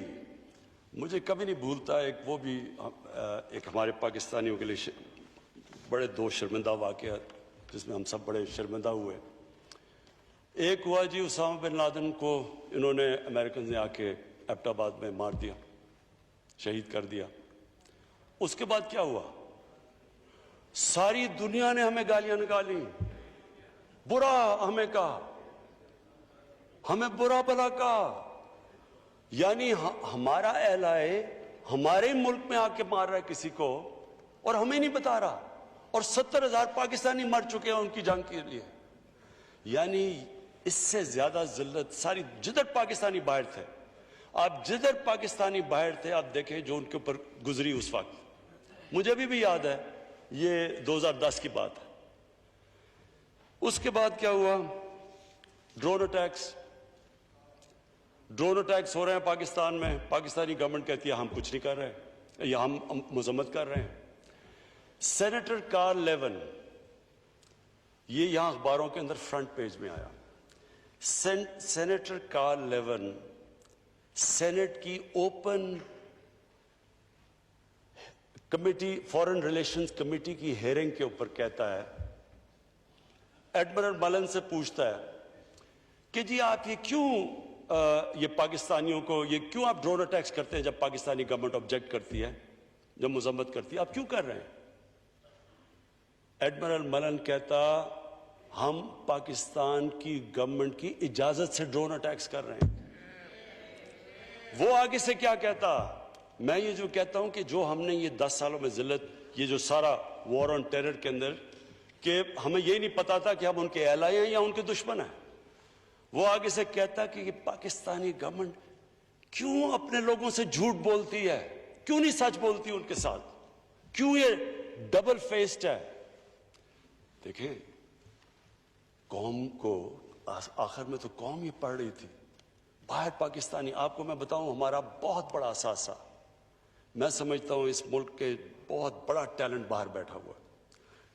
مجھے کبھی نہیں بھولتا وہ بھی ایک ہمارے پاکستانیوں کے لیے بڑے 2 شرمندہ واقعات جس میں ہم سب بڑے شرمندہ ہوئے. ایک ہوا جی اسامہ بن لادن کو انہوں نے امریکنز نے آ کے ایبٹ آباد میں مار دیا, شہید کر دیا. اس کے بعد کیا ہوا؟ ساری دنیا نے ہمیں گالیاں نکالی, برا ہمیں کہا, ہمیں برا بھلا کہا. یعنی ہمارا اہلائے ہمارے ملک میں آ کے مار رہا ہے کسی کو اور ہمیں نہیں بتا رہا, اور 70,000 پاکستانی مر چکے ہیں ان کی جنگ کے لیے. یعنی اس سے زیادہ ذلت ساری جدھر پاکستانی باہر تھے, آپ جدھر پاکستانی باہر تھے آپ دیکھیں جو ان کے اوپر گزری اس وقت. مجھے بھی یاد ہے, یہ 2010 کی بات ہے. اس کے بعد کیا ہوا؟ ڈرون اٹیکس ہو رہے ہیں پاکستان میں. پاکستانی گورنمنٹ کہتی ہے ہم کچھ نہیں کر رہے, یا ہم مذمت کر رہے ہیں. سینیٹر کارل لیون, یہ یہاں اخباروں کے اندر فرنٹ پیج میں آیا. سینیٹر کارل لیون سینٹ کی اوپن کمیٹی, فورن ریلیشنز کمیٹی کی ہیئرنگ کے اوپر کہتا ہے, ایڈمرل ملن سے پوچھتا ہے کہ جی آپ یہ کیوں یہ پاکستانیوں کو یہ کیوں آپ ڈرون اٹیکس کرتے ہیں جب پاکستانی گورنمنٹ آبجیکٹ کرتی ہے, جب مذمت کرتی ہے, آپ کیوں کر رہے ہیں؟ ایڈمرل ملن کہتا ہم پاکستان کی گورنمنٹ کی اجازت سے ڈرون اٹیکس کر رہے ہیں. وہ آگے سے کیا کہتا؟ میں یہ جو کہتا ہوں کہ جو ہم نے یہ 10 سالوں میں ذلت, یہ جو سارا وار آن ٹیرر کے اندر, کہ ہمیں یہ نہیں پتا تھا کہ ہم ان کے ایلائے ہیں یا ان کے دشمن ہیں. وہ آگے سے کہتا کہ یہ پاکستانی گورنمنٹ کیوں اپنے لوگوں سے جھوٹ بولتی ہے, کیوں نہیں سچ بولتی ان کے ساتھ, کیوں یہ ڈبل فیسڈ ہے. دیکھیں قوم کو آخر میں تو قوم ہی پڑھ رہی تھی باہر پاکستانی. آپ کو میں بتاؤں ہمارا بہت بڑا اثاثہ, میں سمجھتا ہوں اس ملک کے بہت بڑا ٹیلنٹ باہر بیٹھا ہوا ہے.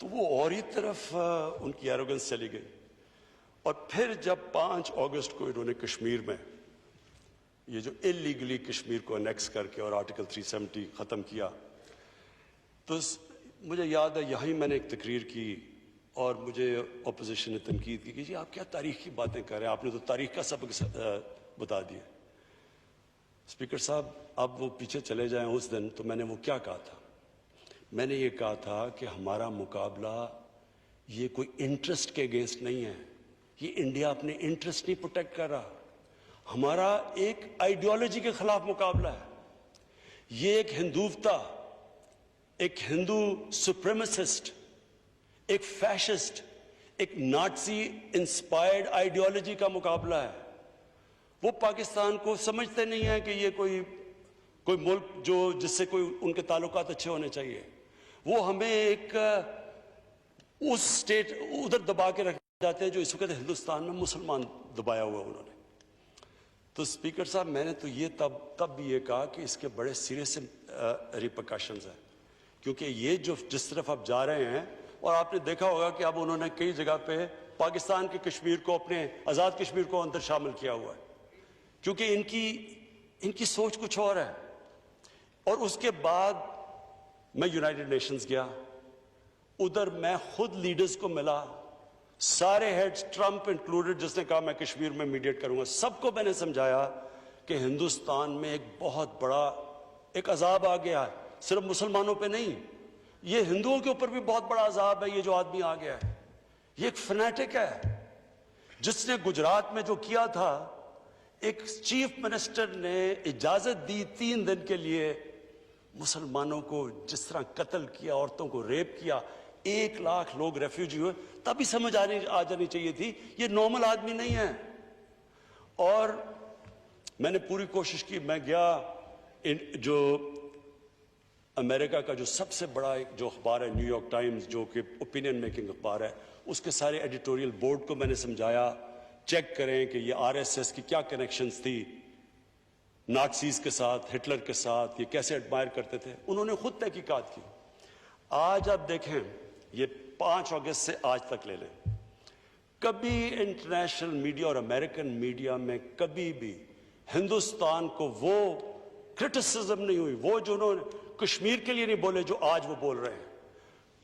تو وہ اور ہی طرف ان کی ایروگنس چلی گئی. اور پھر جب 5 اگست کو انہوں نے کشمیر میں یہ جو اللیگلی کشمیر کو انیکس کر کے اور آرٹیکل 370 ختم کیا، تو مجھے یاد ہے یہیں میں نے ایک تقریر کی اور مجھے اپوزیشن نے تنقید کی کہ جی آپ کیا تاریخ کی باتیں کر رہے ہیں، آپ نے تو تاریخ کا سبق بتا دیا. اسپیکر صاحب اب وہ پیچھے چلے جائیں اس دن تو میں نے وہ کیا کہا تھا. میں نے یہ کہا تھا کہ ہمارا مقابلہ یہ کوئی انٹرسٹ کے اگینسٹ نہیں ہے، یہ انڈیا اپنے انٹرسٹ نہیں پروٹیکٹ کر رہا، ہمارا ایک آئیڈیالوجی کے خلاف مقابلہ ہے. یہ ایک ہندوتا، ایک ہندو سپریمسسٹ، ایک فیشسٹ، ایک نازی انسپائرڈ آئیڈیالوجی کا مقابلہ ہے. وہ پاکستان کو سمجھتے نہیں ہیں کہ یہ کوئی ملک جس سے کوئی ان کے تعلقات اچھے ہونے چاہیے. وہ ہمیں ایک اس سٹیٹ ادھر دبا کے رکھ جاتے ہیں جو اس وقت ہندوستان میں مسلمان دبایا ہوا انہوں نے. تو اسپیکر صاحب میں نے تو یہ تب بھی یہ کہا کہ اس کے بڑے سیریس ریپرکشنز ہیں، کیونکہ یہ جس طرف آپ جا رہے ہیں، اور آپ نے دیکھا ہوگا کہ اب انہوں نے کئی جگہ پہ پاکستان کے کشمیر کو، اپنے آزاد کشمیر کو اندر شامل کیا ہوا ہے، کیونکہ ان کی سوچ کچھ اور ہے. اور اس کے بعد میں یونائٹڈ نیشنز گیا، ادھر میں خود لیڈرز کو ملا، سارے ہیڈز، ٹرمپ انکلوڈڈ، جس نے کہا میں کشمیر میں میڈیٹ کروں گا، سب کو میں نے سمجھایا کہ ہندوستان میں ایک بہت بڑا ایک عذاب آ گیا ہے، صرف مسلمانوں پہ نہیں، یہ ہندوؤں کے اوپر بھی بہت بڑا عذاب ہے. یہ جو آدمی آ گیا ہے یہ ایک فنیٹک ہے، جس نے گجرات میں جو کیا تھا، ایک چیف منسٹر نے اجازت دی 3 دن کے لیے، مسلمانوں کو جس طرح قتل کیا، عورتوں کو ریپ کیا، 1 لاکھ لوگ ریفیوجی ہوئے. تبھی سمجھ آ جانی چاہیے تھی یہ نارمل آدمی نہیں ہے. اور میں نے پوری کوشش کی، میں گیا جو امریکہ کا جو سب سے بڑا جو اخبار ہے نیو یارک ٹائمز، جو کہ اوپینین میکنگ اخبار ہے، اس کے سارے ایڈیٹوریل بورڈ کو میں نے سمجھایا چیک کریں کہ یہ RSS کی کیا کنیکشنز تھی نازیز کے ساتھ، ہٹلر کے ساتھ، یہ کیسے ایڈمائر کرتے تھے. انہوں نے خود تحقیقات کی. آج آپ دیکھیں یہ 5 اگست سے آج تک لے لیں، کبھی انٹرنیشنل میڈیا اور امریکن میڈیا میں کبھی بھی ہندوستان کو وہ کرٹیسزم نہیں ہوئی، وہ جو انہوں نے کشمیر کے لیے نہیں بولے جو آج وہ بول رہے ہیں.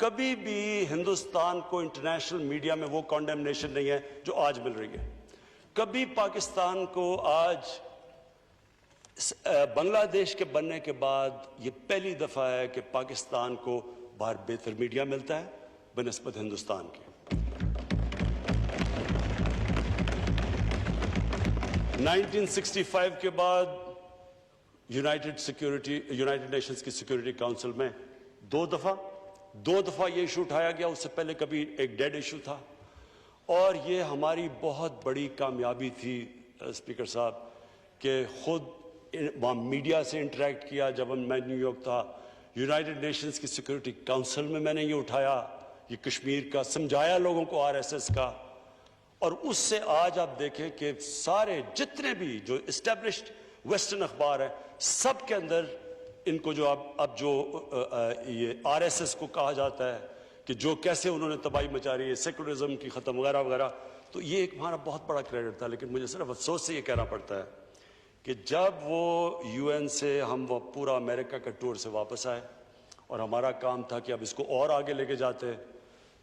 کبھی بھی ہندوستان کو انٹرنیشنل میڈیا میں وہ کنڈیمنیشن نہیں ہے جو آج مل رہی ہے. کبھی پاکستان کو آج بنگلہ دیش کے بننے کے بعد یہ پہلی دفعہ ہے کہ پاکستان کو باہر بہتر میڈیا ملتا ہے بنسبت ہندوستان کے. 1965 کے بعد یونائٹڈ نیشنز کی سیکورٹی کاؤنسل میں 2 دفعہ یہ ایشو اٹھایا گیا. اس سے پہلے کبھی ایک ڈیڈ ایشو تھا. اور یہ ہماری بہت بڑی کامیابی تھی اسپیکر صاحب کہ خود میڈیا سے انٹریکٹ کیا. جب میں نیو یارک تھا، یونائٹڈ نیشنز کی سیکورٹی کاؤنسل میں نے یہ اٹھایا، یہ کشمیر کا سمجھایا لوگوں کو RSS کا. اور اس سے آج آپ دیکھیں کہ سارے جتنے بھی جو اسٹیبلشڈ ویسٹرن اخبار ہیں، سب کے اندر ان کو جو اب جو یہ RSS کو کہا جاتا ہے کہ جو کیسے انہوں نے تباہی مچا رہی ہے، سیکولرزم کی ختم وغیرہ وغیرہ. تو یہ ایک ہمارا بہت بڑا کریڈٹ تھا. لیکن مجھے صرف افسوس سے یہ کہنا پڑتا ہے کہ جب وہ UN سے ہم وہ پورا امریکہ کا ٹور سے واپس آئے اور ہمارا کام تھا کہ اب اس کو اور آگے لے کے جاتے ہیں،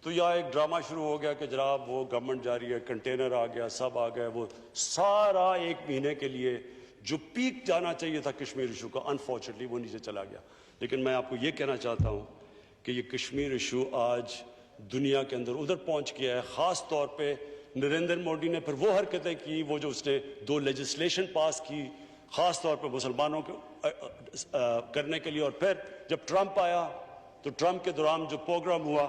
تو یہاں ایک ڈرامہ شروع ہو گیا کہ جناب وہ گورنمنٹ جا رہی ہے، کنٹینر آ گیا، سب آ گئے. وہ سارا 1 مہینے کے لیے جو پیک جانا چاہیے تھا کشمیر ایشو کا، انفارچونیٹلی وہ نیچے چلا گیا. لیکن میں آپ کو یہ کہنا چاہتا ہوں کہ یہ کشمیر ایشو آج دنیا کے اندر ادھر پہنچ گیا ہے. خاص طور پہ نریندر مودی نے پھر وہ حرکتیں کی، وہ جو اس نے 2 لیجسلیشن پاس کی خاص طور پہ مسلمانوں کو کرنے کے لیے. اور پھر جب ٹرمپ آیا تو ٹرمپ کے دوران جو پروگرام ہوا،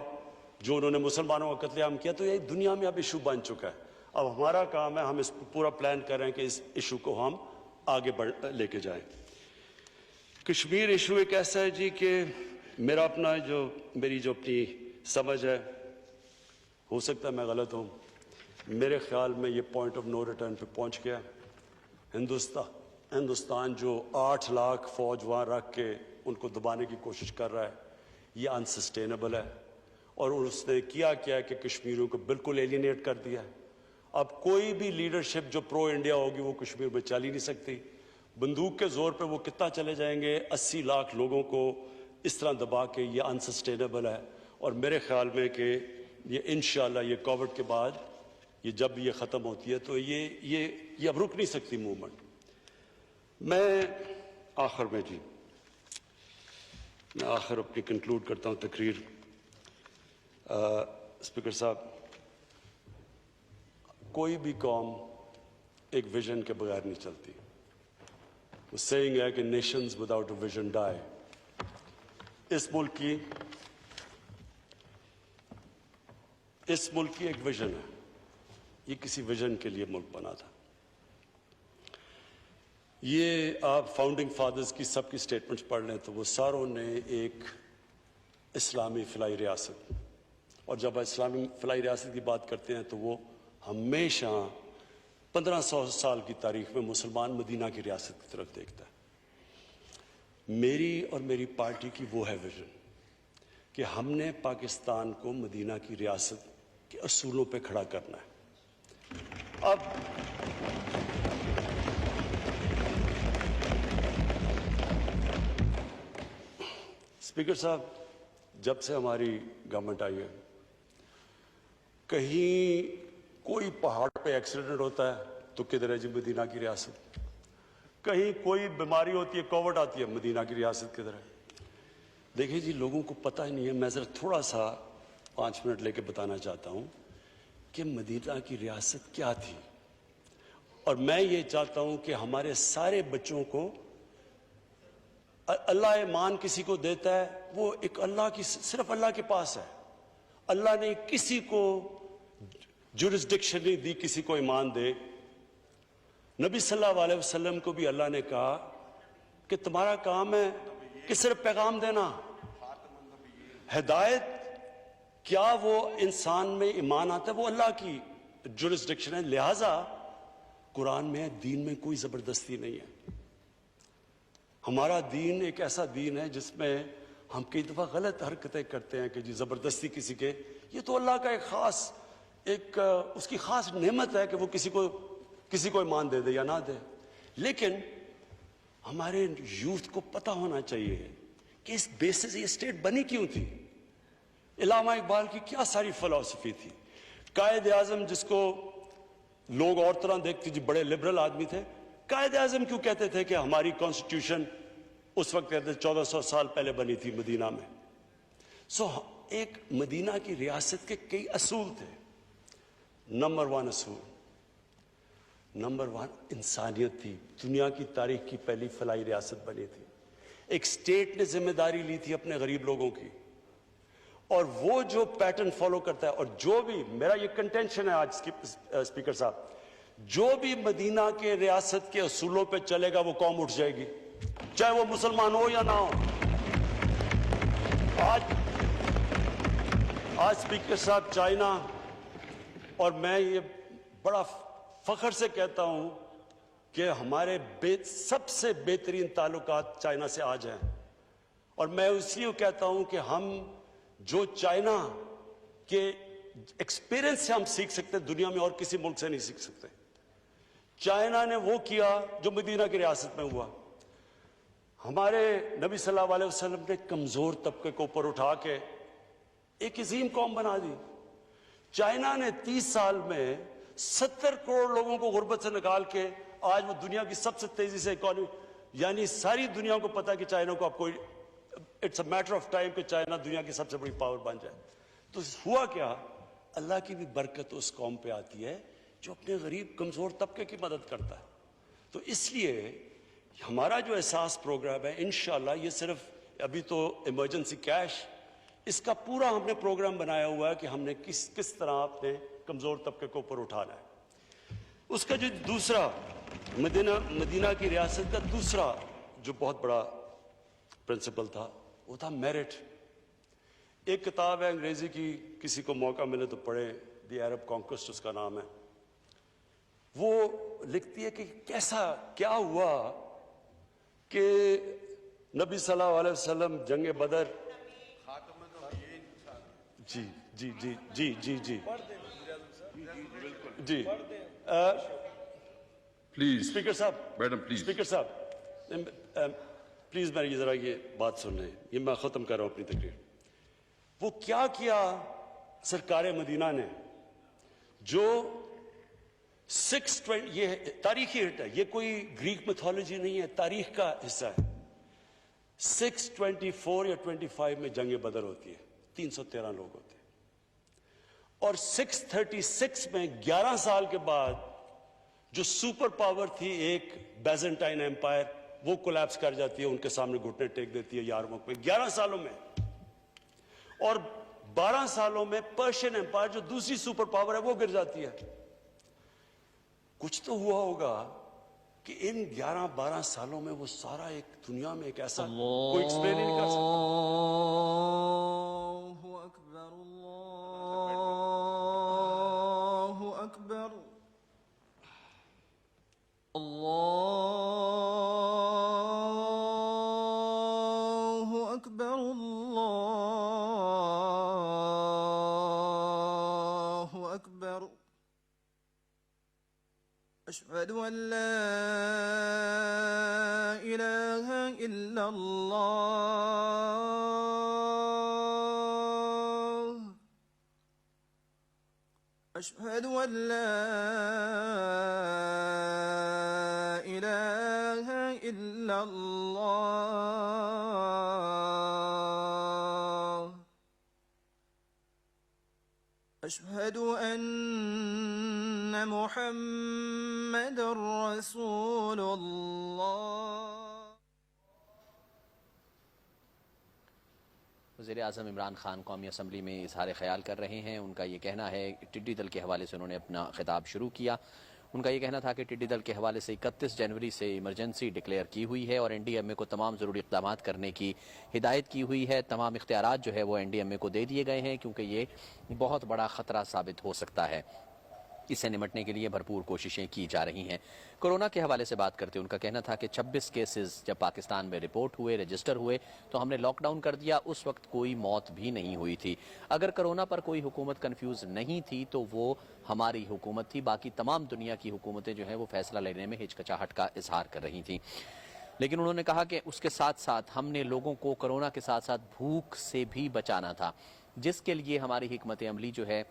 جو انہوں نے مسلمانوں کا قتل عام کیا، تو یہ دنیا میں اب ایشو بن چکا ہے. اب ہمارا کام ہے، ہم اس پورا پلان کر رہے ہیں کہ اس ایشو کو ہم آگے لے کے جائیں. کشمیر ایشو ایک ایسا ہے جی کہ میری جو اپنی سمجھ ہے، ہو سکتا ہے میں غلط ہوں، میرے خیال میں یہ پوائنٹ آف نو ریٹرن پہ پہنچ گیا. ہندوستان جو 8 لاکھ فوج وہاں رکھ کے ان کو دبانے کی کوشش کر رہا ہے، یہ انسسٹینیبل ہے. اور اس نے کیا کہ کشمیریوں کو بالکل ایلینیٹ کر دیا ہے. اب کوئی بھی لیڈرشپ جو پرو انڈیا ہوگی وہ کشمیر میں چل ہی نہیں سکتی. بندوق کے زور پہ وہ کتنا چلے جائیں گے؟ 80 لاکھ لوگوں کو اس طرح دبا کے یہ انسسٹینیبل ہے. اور میرے خیال میں کہ یہ انشاءاللہ یہ کووڈ کے بعد یہ جب یہ ختم ہوتی ہے تو یہ اب رک نہیں سکتی موومنٹ. میں آخر اپنی کنکلوڈ کرتا ہوں تقریر. اسپیکر صاحب، کوئی بھی قوم ایک ویژن کے بغیر نہیں چلتی. وہ سیئنگ ہے کہ نیشنز وداؤٹ اے ویژن ڈائی. اس ملک کی ایک ویژن ہے. یہ کسی ویژن کے لیے ملک بنا تھا. یہ آپ فاؤنڈنگ فادرز کی سب کی سٹیٹمنٹس پڑھ لیں تو وہ ساروں نے ایک اسلامی فلاحی ریاست، اور جب اسلامی فلاحی ریاست کی بات کرتے ہیں تو وہ ہمیشہ 1500 سال کی تاریخ میں مسلمان مدینہ کی ریاست کی طرف دیکھتا ہے. میری اور میری پارٹی کی وہ ہے ویژن کہ ہم نے پاکستان کو مدینہ کی ریاست کے اصولوں پہ کھڑا کرنا ہے. اب اسپیکر صاحب، جب سے ہماری گورنمنٹ آئی ہے، کہیں کوئی پہاڑ پہ ایکسیڈنٹ ہوتا ہے تو کدھر ہے جی مدینہ کی ریاست. کہیں کوئی بیماری ہوتی ہے، کووڈ آتی ہے، مدینہ کی ریاست کدھر ہے؟ دیکھیں جی، لوگوں کو پتہ ہی نہیں ہے. میں ذرا تھوڑا سا 5 منٹ لے کے بتانا چاہتا ہوں کہ مدینہ کی ریاست کیا تھی. اور میں یہ چاہتا ہوں کہ ہمارے سارے بچوں کو اللہ ایمان کسی کو دیتا ہے وہ ایک اللہ کی، صرف اللہ کے پاس ہے. اللہ نے کسی کو جورسڈکشن نہیں دی کسی کو ایمان دے. نبی صلی اللہ علیہ وسلم کو بھی اللہ نے کہا کہ تمہارا کام ہے کہ صرف پیغام دینا. ہدایت کیا وہ انسان میں ایمان آتا ہے، وہ اللہ کی جورسڈکشن ہے. لہٰذا قرآن میں دین میں کوئی زبردستی نہیں ہے. ہمارا دین ایک ایسا دین ہے جس میں ہم کئی دفعہ غلط حرکتیں کرتے ہیں کہ جی زبردستی کسی کے. یہ تو اللہ کا ایک خاص اس کی خاص نعمت ہے کہ وہ کسی کو ایمان دے دے یا نہ دے. لیکن ہمارے یوتھ کو پتہ ہونا چاہیے کہ اس بیسس یہ اسٹیٹ بنی کیوں تھی. علامہ اقبال کی کیا ساری فلسفی تھی. قائد اعظم جس کو لوگ اور طرح دیکھتے جی بڑے لبرل آدمی تھے، قائد اعظم کیوں کہتے تھے کہ ہماری کانسٹیٹیوشن اس وقت کہتے 1400 سال پہلے بنی تھی مدینہ میں. ایک مدینہ کی ریاست کے کئی اصول تھے. نمبر 1 انسانیت تھی. دنیا کی تاریخ کی پہلی فلاحی ریاست بنی تھی. ایک سٹیٹ نے ذمہ داری لی تھی اپنے غریب لوگوں کی، اور وہ جو پیٹرن فالو کرتا ہے. اور جو بھی میرا یہ کنٹینشن ہے آج اسپیکر صاحب، جو بھی مدینہ کے ریاست کے اصولوں پہ چلے گا وہ قوم اٹھ جائے گی، چاہے وہ مسلمان ہو یا نہ ہو. آج اسپیکر صاحب چائنا، اور میں یہ بڑا فخر سے کہتا ہوں کہ ہمارے سب سے بہترین تعلقات چائنا سے آج ہیں. اور میں اس لیے کہتا ہوں کہ ہم جو چائنا کے ایکسپیرینس سے ہم سیکھ سکتے دنیا میں اور کسی ملک سے نہیں سیکھ سکتے. چائنا نے وہ کیا جو مدینہ کی ریاست میں ہوا. ہمارے نبی صلی اللہ علیہ وسلم نے کمزور طبقے کو اوپر اٹھا کے ایک عظیم قوم بنا دی. چائنا نے 30 سال میں 70 کروڑ لوگوں کو غربت سے نکال کے آج وہ دنیا کی سب سے تیزی سے اکانومی، یعنی ساری دنیا کو پتا کہ چائنا کو اب کوئی it's a matter of time کہ چائنا دنیا کی سب سے بڑی پاور بن جائے. تو ہوا کیا؟ اللہ کی بھی برکت اس قوم پہ آتی ہے جو اپنے غریب کمزور طبقے کی مدد کرتا ہے. تو اس لیے ہمارا جو احساس پروگرام ہے انشاءاللہ یہ صرف ابھی تو ایمرجنسی کیش، اس کا پورا ہم نے پروگرام بنایا ہوا ہے کہ ہم نے کس طرح اپنے کمزور طبقے کو اوپر اٹھانا ہے. اس کا جو دوسرا مدینہ کی ریاست کا دوسرا جو بہت بڑا پرنسپل تھا وہ تھا میرٹ. ایک کتاب ہے انگریزی کی، کسی کو موقع ملے تو پڑھیں، دی عرب کانکوسٹ اس کا نام ہے. وہ لکھتی ہے کہ کیا ہوا کہ نبی صلی اللہ علیہ وسلم جنگ بدر جی جی جی جی جی جی جی پلیز اسپیکر صاحب، میڈم پلیز. اسپیکر صاحب پلیز میری ذرا یہ بات سن لیں، یہ میں ختم کر رہا ہوں اپنی تقریر. وہ کیا سرکار مدینہ نے جو 620، یہ تاریخی ہٹ ہے، یہ کوئی گریک میتھولوجی نہیں ہے، تاریخ کا حصہ ہے. 624 یا 25 میں جنگ بدر ہوتی ہے، 313 لوگ ہوتے ہیں، اور 636 میں 11 سال کے بعد جو سپر پاور تھی ایک بیزنٹائن ایمپائر، وہ کولیپس کر جاتی ہے، ان کے سامنے گھٹنے ٹیک دیتی ہے یارموک میں 11 سالوں میں. اور 12 سالوں میں پرشین ایمپائر جو دوسری سپر پاور ہے وہ گر جاتی ہے. کچھ تو ہوا ہوگا کہ ان 11-12 سالوں میں وہ سارا ایک دنیا میں ایک ایسا کوئی ایکسپلین ہی نہیں کر سکتا. اللہ اکبر اللہ اکبر اللہ اکبر اللہ اکبر اشہد ان لا الہ الا اللہ اشہد ان لا الہ الا اللہ اشہد ان محمد رسول اللہ. وزیر اعظم عمران خان قومی اسمبلی میں اظہار خیال کر رہے ہیں. ان کا یہ کہنا ہے کہ ٹڈی دل کے حوالے سے انہوں نے اپنا خطاب شروع کیا. ان کا یہ کہنا تھا کہ ٹڈی دل کے حوالے سے 31 جنوری سے ایمرجنسی ڈکلیئر کی ہوئی ہے اور این ڈی ایم اے کو تمام ضروری اقدامات کرنے کی ہدایت کی ہوئی ہے. تمام اختیارات جو ہے وہ این ڈی ایم اے کو دے دیے گئے ہیں کیونکہ یہ بہت بڑا خطرہ ثابت ہو سکتا ہے. اس سے نمٹنے کے لیے بھرپور کوششیں کی جا رہی ہیں. کورونا کے حوالے سے بات کرتے ان کا کہنا تھا کہ 26 کیسز جب پاکستان میں رپورٹ ہوئے، رجسٹر ہوئے تو ہم نے لاک ڈاؤن کر دیا. اس وقت کوئی موت بھی نہیں ہوئی تھی. اگر کورونا پر کوئی حکومت کنفیوز نہیں تھی تو وہ ہماری حکومت تھی. باقی تمام دنیا کی حکومتیں جو ہیں وہ فیصلہ لینے میں ہچکچاہٹ کا اظہار کر رہی تھیں. لیکن انہوں نے کہا کہ اس کے ساتھ ساتھ ہم نے لوگوں کو کورونا کے ساتھ ساتھ بھوک سے بھی بچانا تھا، جس کے لیے ہماری حکمت عملی جو ہے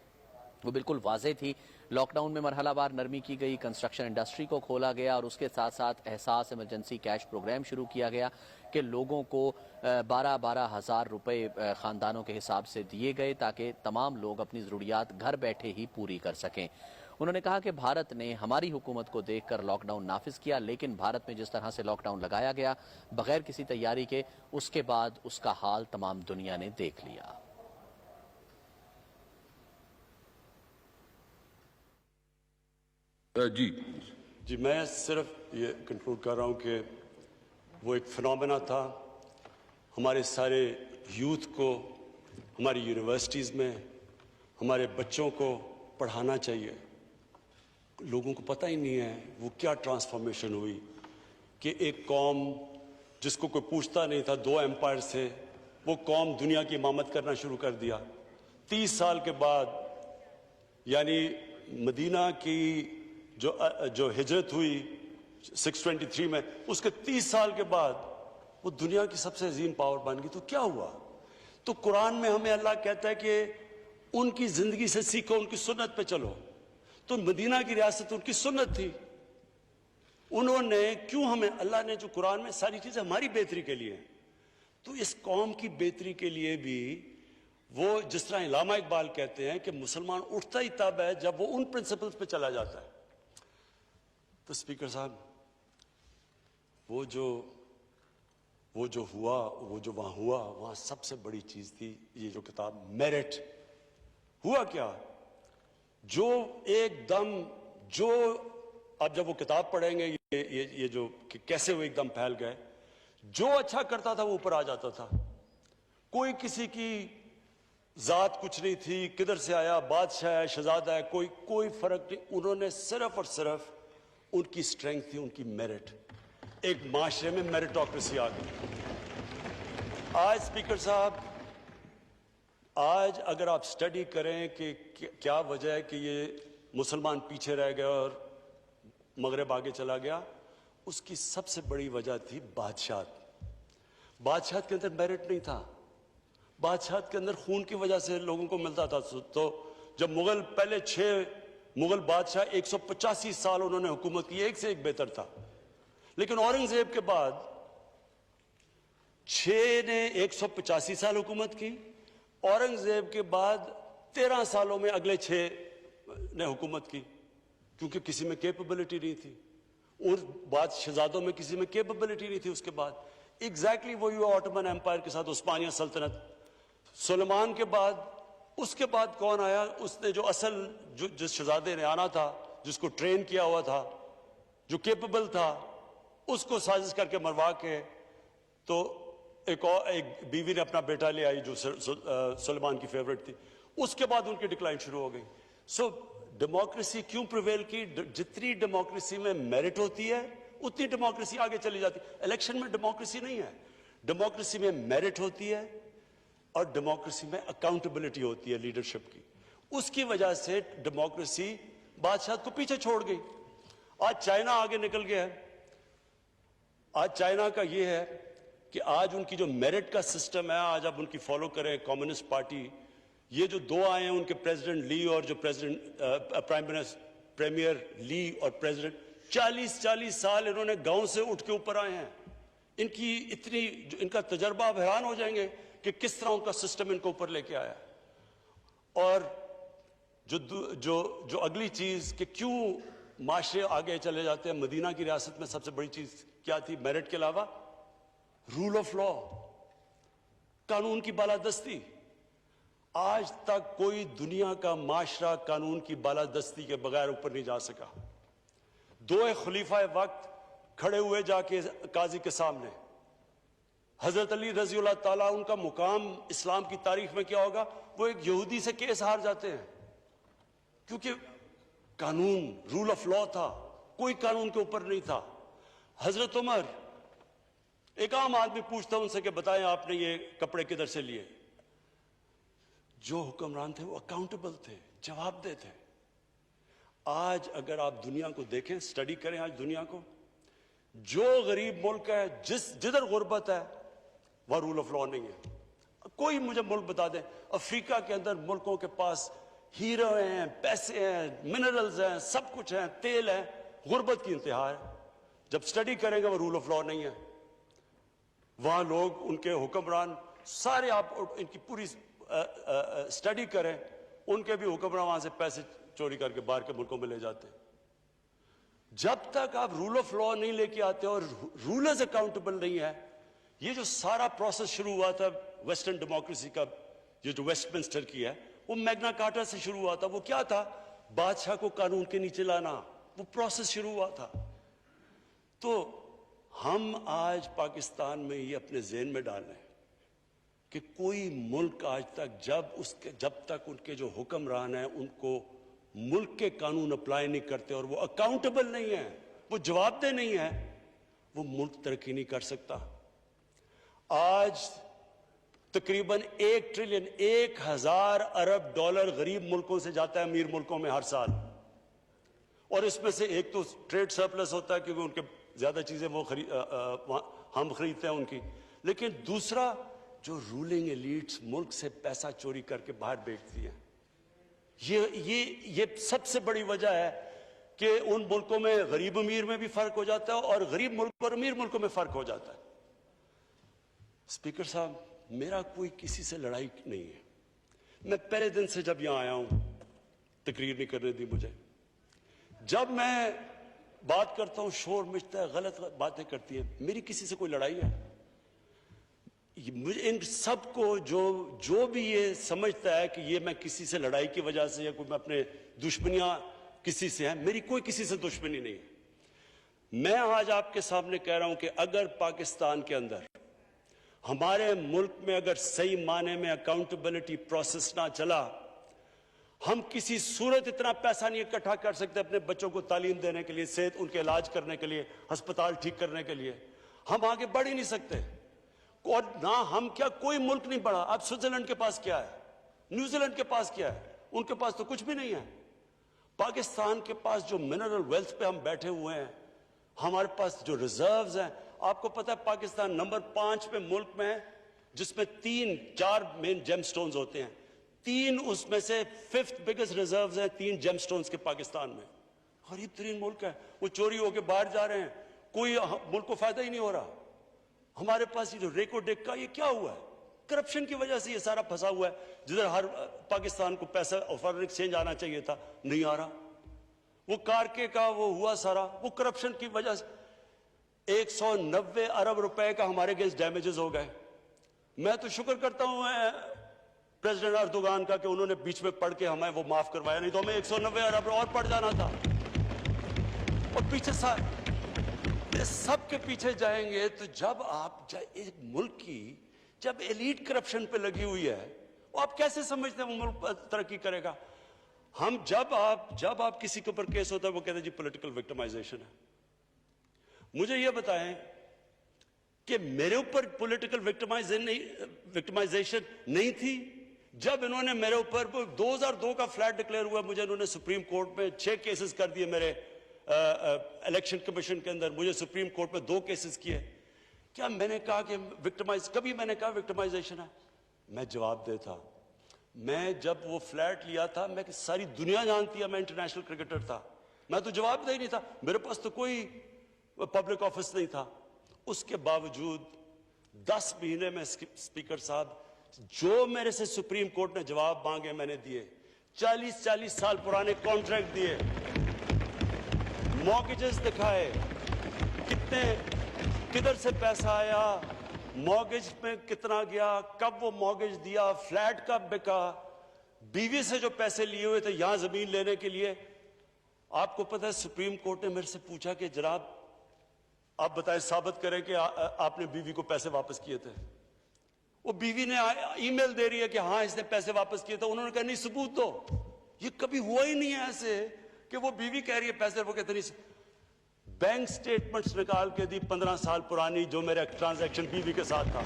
وہ بالکل واضح تھی. لاک ڈاؤن میں مرحلہ وار نرمی کی گئی، کنسٹرکشن انڈسٹری کو کھولا گیا اور اس کے ساتھ ساتھ احساس ایمرجنسی کیش پروگرام شروع کیا گیا کہ لوگوں کو 12-12 ہزار روپے خاندانوں کے حساب سے دیے گئے تاکہ تمام لوگ اپنی ضروریات گھر بیٹھے ہی پوری کر سکیں. انہوں نے کہا کہ بھارت نے ہماری حکومت کو دیکھ کر لاک ڈاؤن نافذ کیا، لیکن بھارت میں جس طرح سے لاک ڈاؤن لگایا گیا بغیر کسی تیاری کے، اس کے بعد اس کا حال تمام دنیا نے دیکھ لیا. جی میں صرف یہ کنکلوڈ کر رہا ہوں کہ وہ ایک فنومینا تھا. ہمارے سارے یوتھ کو ہماری یونیورسٹیز میں ہمارے بچوں کو پڑھانا چاہیے. لوگوں کو پتہ ہی نہیں ہے وہ کیا ٹرانسفارمیشن ہوئی کہ ایک قوم جس کو کوئی پوچھتا نہیں تھا، 2 ایمپائر سے وہ قوم دنیا کی امامت کرنا شروع کر دیا. 30 سال کے بعد، یعنی مدینہ کی جو ہجرت ہوئی 623 میں، اس کے 30 سال کے بعد وہ دنیا کی سب سے عظیم پاور بن گئی. تو کیا ہوا؟ تو قرآن میں ہمیں اللہ کہتا ہے کہ ان کی زندگی سے سیکھو، ان کی سنت پہ چلو. تو مدینہ کی ریاست ان کی سنت تھی. انہوں نے کیوں ہمیں، اللہ نے جو قرآن میں ساری چیزیں ہماری بہتری کے لیے ہیں، تو اس قوم کی بہتری کے لیے بھی وہ جس طرح علامہ اقبال کہتے ہیں کہ مسلمان اٹھتا ہی تب ہے جب وہ ان پرنسپلز پہ چلا جاتا ہے. تو اسپیکر صاحب وہ جو ہوا، وہ جو وہاں ہوا، وہاں سب سے بڑی چیز تھی یہ جو کتاب میرٹ. ہوا کیا؟ جو ایک دم جو اب جب وہ کتاب پڑھیں گے یہ جو کہ کیسے وہ ایک دم پھیل گئے، جو اچھا کرتا تھا وہ اوپر آ جاتا تھا. کوئی کسی کی ذات کچھ نہیں تھی، کدھر سے آیا، بادشاہ ہے، شہزادہ ہے، کوئی فرق نہیں. انہوں نے صرف اور صرف ان کی سٹرینگتھ تھی ان کی میرٹ. ایک معاشرے میں میرٹوکریسی آ گئی. آج اسپیکر صاحب آج اگر آپ سٹڈی کریں کہ کیا وجہ ہے کہ یہ مسلمان پیچھے رہ گئے اور مغرب آگے چلا گیا، اس کی سب سے بڑی وجہ تھی بادشاہت۔ بادشاہت کے اندر میرٹ نہیں تھا، بادشاہت کے اندر خون کی وجہ سے لوگوں کو ملتا تھا۔ تو جب مغل پہلے 6 مغل بادشاہ 185 سال انہوں نے حکومت کی، ایک سے ایک بہتر تھا، لیکن اورنگزیب کے بعد 6 نے 185 سال حکومت کی، اورنگزیب کے بعد 13 سالوں میں اگلے 6 نے حکومت کی، کیونکہ کسی میں کیپبلٹی نہیں تھی، ان بعد شہزادوں میں کسی میں کیپبلٹی نہیں تھی۔ اس کے بعد ایگزیکٹلی وہی ہوا آٹومن امپائر کے ساتھ، عثمانیہ سلطنت۔ سلیمان کے بعد اس کے بعد کون آیا؟ اس نے جو اصل جس شہزادے نے آنا تھا، جس کو ٹرین کیا ہوا تھا، جو کیپبل تھا، اس کو سازش کر کے مروا کے تو ایک بیوی نے اپنا بیٹا لے آئی جو سلیمان کی فیورٹ تھی۔ اس کے بعد ان کی ڈکلائن شروع ہو گئی۔ سو ڈیموکریسی کیوں پریویل کی؟ جتنی ڈیموکریسی میں میرٹ ہوتی ہے اتنی ڈیموکریسی آگے چلی جاتی ہے۔ الیکشن میں ڈیموکریسی نہیں ہے، ڈیموکریسی میں میرٹ ہوتی ہے اور ڈیموکریسی میں اکاؤنٹیبلٹی ہوتی ہے لیڈرشپ کی۔ اس کی وجہ سے ڈیموکریسی بادشاہت کو پیچھے چھوڑ گئی۔ آج چائنا آگے نکل گیا ہے۔ آج چائنا کا یہ ہے کہ آج ان کی جو میرٹ کا سسٹم ہے، آج آپ ان کی فالو کریں، کمیونسٹ پارٹی، یہ جو 2 آئے ہیں ان کے پریزیڈنٹ لی اور جو پریمیئر لی اور پریزیڈنٹ، 40 سال انہوں نے گاؤں سے اٹھ کے اوپر آئے ہیں۔ ان کی ان کا تجربہ، آپ حیران ہو جائیں گے کہ کس طرح ان کا سسٹم ان کو اوپر لے کے آیا۔ اور جو اگلی چیز کہ کیوں معاشرے آگے چلے جاتے ہیں، مدینہ کی ریاست میں سب سے بڑی چیز کیا تھی میرٹ کے علاوہ؟ رول آف لا، قانون کی بالادستی۔ آج تک کوئی دنیا کا معاشرہ قانون کی بالادستی کے بغیر اوپر نہیں جا سکا۔ 2 خلیفہ وقت کھڑے ہوئے جا کے قاضی کے سامنے، حضرت علی رضی اللہ تعالیٰ، ان کا مقام اسلام کی تاریخ میں کیا ہوگا؟ وہ ایک یہودی سے کیس ہار جاتے ہیں، کیونکہ قانون، رول آف لا تھا، کوئی قانون کے اوپر نہیں تھا۔ حضرت عمر، ایک عام آدمی پوچھتا ان سے کہ بتائیں آپ نے یہ کپڑے کدھر سے لیے؟ جو حکمران تھے وہ اکاؤنٹیبل تھے، جواب دہ تھے۔ آج اگر آپ دنیا کو دیکھیں، سٹڈی کریں آج دنیا کو، جو غریب ملک ہے، جدھر غربت ہے، وہ رول آف لا نہیں ہے۔ کوئی مجھے ملک بتا دیں، افریقہ کے اندر ملکوں کے پاس ہیرو ہیں، پیسے ہیں، منرلز ہیں، سب کچھ ہیں، تیل ہے، غربت کی انتہا ہے۔ جب سٹڈی کریں گے وہ رول آف لا نہیں ہے۔ وہاں لوگ، ان کے حکمران سارے، آپ ان کی پوری سٹڈی کریں، ان کے بھی حکمران وہاں سے پیسے چوری کر کے باہر کے ملکوں میں لے جاتے ہیں۔ جب تک آپ رول آف لا نہیں لے کے آتے اور رولرز اکاؤنٹیبل نہیں ہے، یہ جو سارا پروسیس شروع ہوا تھا ویسٹرن ڈیموکریسی کا، یہ جو ویسٹ منسٹر کی ہے، وہ میگنا کارٹا سے شروع ہوا تھا۔ وہ کیا تھا؟ بادشاہ کو قانون کے نیچے لانا، وہ پروسیس شروع ہوا تھا۔ تو ہم آج پاکستان میں یہ اپنے ذہن میں ڈال رہے ہیں کہ کوئی ملک آج تک جب تک ان کے جو حکمران ہیں ان کو ملک کے قانون اپلائی نہیں کرتے اور وہ اکاؤنٹیبل نہیں ہیں، وہ جواب دہ نہیں ہیں، وہ ملک ترقی نہیں کر سکتا۔ آج تقریباً 1 ٹریلین 1000 ارب ڈالر غریب ملکوں سے جاتا ہے امیر ملکوں میں ہر سال، اور اس میں سے ایک تو ٹریڈ سرپلس ہوتا ہے کیونکہ ان کے زیادہ چیزیں ہم خریدتے ہیں ان کی، لیکن دوسرا جو رولنگ ایلیٹس ملک سے پیسہ چوری کر کے باہر بیچتی ہیں، یہ سب سے بڑی وجہ ہے کہ ان ملکوں میں غریب امیر میں بھی فرق ہو جاتا ہے اور غریب ملک اور امیر ملکوں میں فرق ہو جاتا ہے۔ اسپیکر صاحب، میرا کوئی کسی سے لڑائی نہیں ہے۔ میں پہلے دن سے جب یہاں آیا ہوں، تقریر نہیں کرنے دی مجھے، جب میں بات کرتا ہوں شور مچتا ہے، غلط باتیں کرتی ہیں، میری کسی سے کوئی لڑائی ہے؟ ان سب کو جو بھی یہ سمجھتا ہے کہ یہ میں کسی سے لڑائی کی وجہ سے یا کوئی میں اپنے دشمنیاں کسی سے ہیں، میری کوئی کسی سے دشمنی نہیں ہے۔ میں آج آپ کے سامنے کہہ رہا ہوں کہ اگر پاکستان کے اندر، ہمارے ملک میں اگر صحیح معنی میں اکاؤنٹیبلٹی پروسیس نہ چلا، ہم کسی صورت اتنا پیسہ نہیں اکٹھا کر سکتے اپنے بچوں کو تعلیم دینے کے لیے، صحت ان کے علاج کرنے کے لیے، ہسپتال ٹھیک کرنے کے لیے، ہم آگے بڑھ ہی نہیں سکتے۔ اور نہ ہم کیا، کوئی ملک نہیں بڑھا۔ اب سوئٹزرلینڈ کے پاس کیا ہے؟ نیوزی لینڈ کے پاس کیا ہے؟ ان کے پاس تو کچھ بھی نہیں ہے. پاکستان کے پاس جو منرل ویلتھ پہ ہم بیٹھے ہوئے ہیں, ہمارے پاس جو ریزروز ہیں, آپ کو پتا ہے پاکستان نمبر 5 پہ ملک میں ہے جس میں 3-4 مین جیم سٹونز ہوتے ہیں. 3 اس میں سے 5th بگیسٹ ریزروز ہیں 3 جیم سٹونز کے پاکستان میں. غریب ترین ملک ہے, وہ چوری ہو کے باہر جا رہے ہیں, کوئی ملک کو فائدہ ہی نہیں ہو رہا. ہمارے پاس یہ جو ریکو ڈیک کا یہ کیا ہوا ہے؟ کرپشن کی وجہ سے یہ سارا پھنسا ہوا ہے. جدھر ہر پاکستان کو پیسہ فارن ایکسچینج آنا چاہیے تھا, نہیں آ رہا. وہ کارکے کا وہ ہوا سارا, وہ کرپشن کی وجہ سے 190 ارب روپے کا ہمارے اگینسٹ ڈیمیجز ہو گئے. میں تو شکر کرتا ہوں پریزیڈنٹ اردوغان کا کہ انہوں نے بیچ میں پڑھ کے ہمیں وہ معاف کروایا, نہیں تو ہمیں 190 ارب اور پڑ جانا تھا. اور پیچھے سب کے پیچھے جائیں گے تو جب آپ ایک ملک کی جب ایلیٹ کرپشن پہ لگی ہوئی ہے, وہ آپ کیسے سمجھتے ہیں وہ ملک ترقی کرے گا؟ ہم جب آپ کسی کے اوپر کیس ہوتا ہے وہ کہتے ہیں جی پولیٹیکل وکٹمائزیشن ہے. مجھے یہ بتائیں کہ میرے اوپر پولیٹیکل وکٹمائزیشن نہیں تھی جب انہوں نے میرے اوپر 2002 کا فلیٹ ڈکلیئر ہوا, مجھے انہوں نے سپریم کورٹ میں 6 کیسز کر دیے. میرے الیکشن کمیشن کے اندر مجھے سپریم کورٹ میں 2 کیسز کیے. کیا میں نے کہا کہ کبھی میں نے کہا وکٹمائزیشن ہے؟ میں جواب دیتا. میں جب وہ فلیٹ لیا تھا, میں ساری دنیا جانتی ہے میں انٹرنیشنل کرکٹر تھا, میں تو جواب دہ ہی نہیں تھا, میرے پاس تو کوئی پبلک آفس نہیں تھا. اس کے باوجود 10 مہینے میں اسپیکر صاحب جو میرے سے سپریم کورٹ نے جواب مانگے میں نے دیے. 40 سال پرانے کانٹریکٹ دیے, مارگیجز دکھائے, کدھر سے پیسہ آیا, مارگیج میں کتنا گیا, کب وہ مارگیج دیا, فلیٹ کب بکا, بیوی سے جو پیسے لیے ہوئے تھے یہاں زمین لینے کے لیے. آپ کو پتہ ہے سپریم کورٹ نے میرے سے پوچھا کہ جناب آپ بتائیں, ثابت کریں کہ آپ نے بیوی کو پیسے واپس کیے تھے. وہ بیوی نے ای میل دے رہی ہے کہ ہاں اس نے پیسے واپس کیے تھے. انہوں نے کہا نہیں ثبوت دو. یہ کبھی ہوا ہی نہیں ہے ایسے کہ وہ بیوی کہہ رہی ہے پیسے, وہ کہتے نہیں. بینک سٹیٹمنٹس نکال کے دی 15 سال پرانی جو میرا ٹرانزیکشن بیوی کے ساتھ تھا,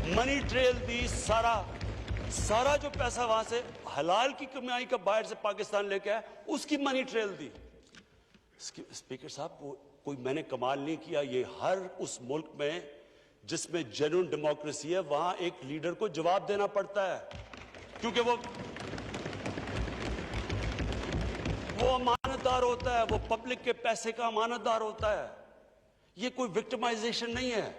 منی ٹریل دی, سارا جو پیسہ وہاں سے حلال کی کمائی کا باہر سے پاکستان لے کے آیا اس کی منی ٹریل دی. اسپیکر صاحب کوئی میں نے کمال نہیں کیا. یہ ہر اس ملک میں جس میں جنون ڈیموکریسی ہے وہاں ایک لیڈر کو جواب دینا پڑتا ہے, کیونکہ وہ امانت دار ہوتا ہے, وہ پبلک کے پیسے کا امانت دار ہوتا ہے. یہ کوئی وکٹمائزیشن نہیں ہے.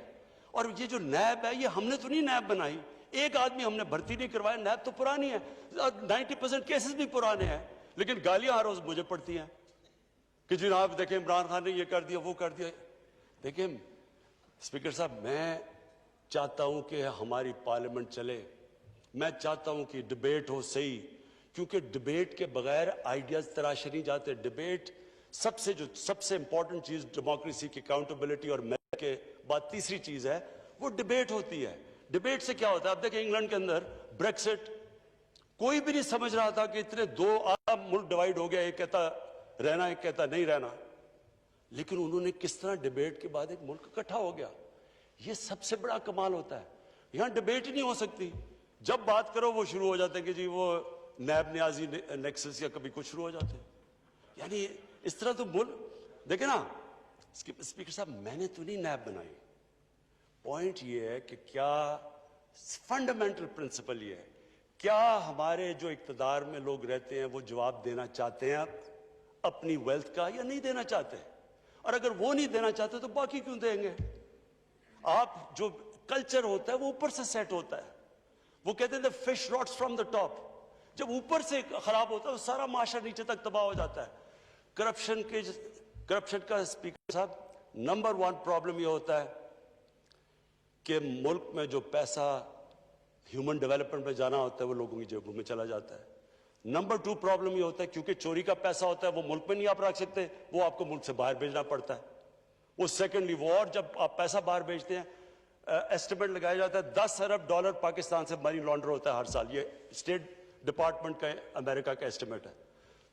اور یہ جو نیب ہے یہ ہم نے تو نہیں نیب بنائی, ایک آدمی ہم نے بھرتی نہیں کروایا. نیب تو پرانی ہے, 90% کیسز بھی پرانے ہیں, لیکن گالیاں ہر روز مجھے پڑتی ہیں کہ جناب دیکھیں عمران خان نے یہ کر دیا وہ کر دیا. دیکھیں اسپیکر صاحب, میں چاہتا ہوں کہ ہماری پارلیمنٹ چلے, میں چاہتا ہوں کہ ڈبیٹ ہو صحیح, کیونکہ ڈبیٹ کے بغیر آئیڈیاز تراشے نہیں جاتے. ڈبیٹ سب سے امپورٹنٹ چیز ڈیموکریسی کی اکاؤنٹیبلٹی اور میرٹ کے بعد تیسری چیز ہے وہ ڈبیٹ ہوتی ہے. ڈبیٹ سے کیا ہوتا ہے؟ اب دیکھیں انگلینڈ کے اندر بریکسٹ, کوئی بھی نہیں سمجھ رہا تھا کہ اتنے 2 عام ملک ڈیوائیڈ ہو گیا, ایک کہتا رہنا ایک کہتا نہیں رہنا, لیکن انہوں نے کس طرح ڈبیٹ کے بعد ایک ملک اکٹھا ہو گیا. یہ سب سے بڑا کمال ہوتا ہے. یہاں ڈبیٹ ہی نہیں ہو سکتی, جب بات کرو وہ شروع ہو جاتے ہیں کہ جی وہ نیب نیازی نیکسس یا کبھی کچھ شروع ہو جاتے ہیں. یعنی اس طرح تو دیکھیں نا اسپیکر صاحب, میں نے تو نہیں نیب بنائی. پوائنٹ یہ ہے کہ کیا فنڈامنٹل پرنسپل یہ ہے, کیا ہمارے جو اقتدار میں لوگ رہتے ہیں وہ جواب دینا چاہتے ہیں اپنی ویلتھ کا یا نہیں دینا چاہتے؟ اور اگر وہ نہیں دینا چاہتے تو باقی کیوں دیں گے؟ آپ جو کلچر ہوتا ہے وہ اوپر سے سیٹ ہوتا ہے. وہ کہتے ہیں fish rots from the top. جب اوپر سے خراب ہوتا ہے سارا معاشرہ نیچے تک تباہ ہو جاتا ہے. کرپشن کا اسپیکر صاحب نمبر 1 پرابلم یہ ہوتا ہے کہ ملک میں جو پیسہ ہیومن ڈیولپمنٹ میں جانا ہوتا ہے وہ لوگوں کی جیبوں میں چلا جاتا ہے. نمبر 2 پرابلم یہ ہوتا ہے کیونکہ چوری کا پیسہ ہوتا ہے وہ ملک میں نہیں آپ رکھ سکتے, وہ آپ کو ملک سے باہر بھیجنا پڑتا ہے. وہ سیکنڈلی وہ, اور جب آپ پیسہ باہر بھیجتے ہیں ایسٹیمیٹ لگایا جاتا ہے $10 ارب پاکستان سے منی لانڈر ہوتا ہے ہر سال. یہ اسٹیٹ ڈپارٹمنٹ کا امریکہ کا ایسٹیمیٹ ہے.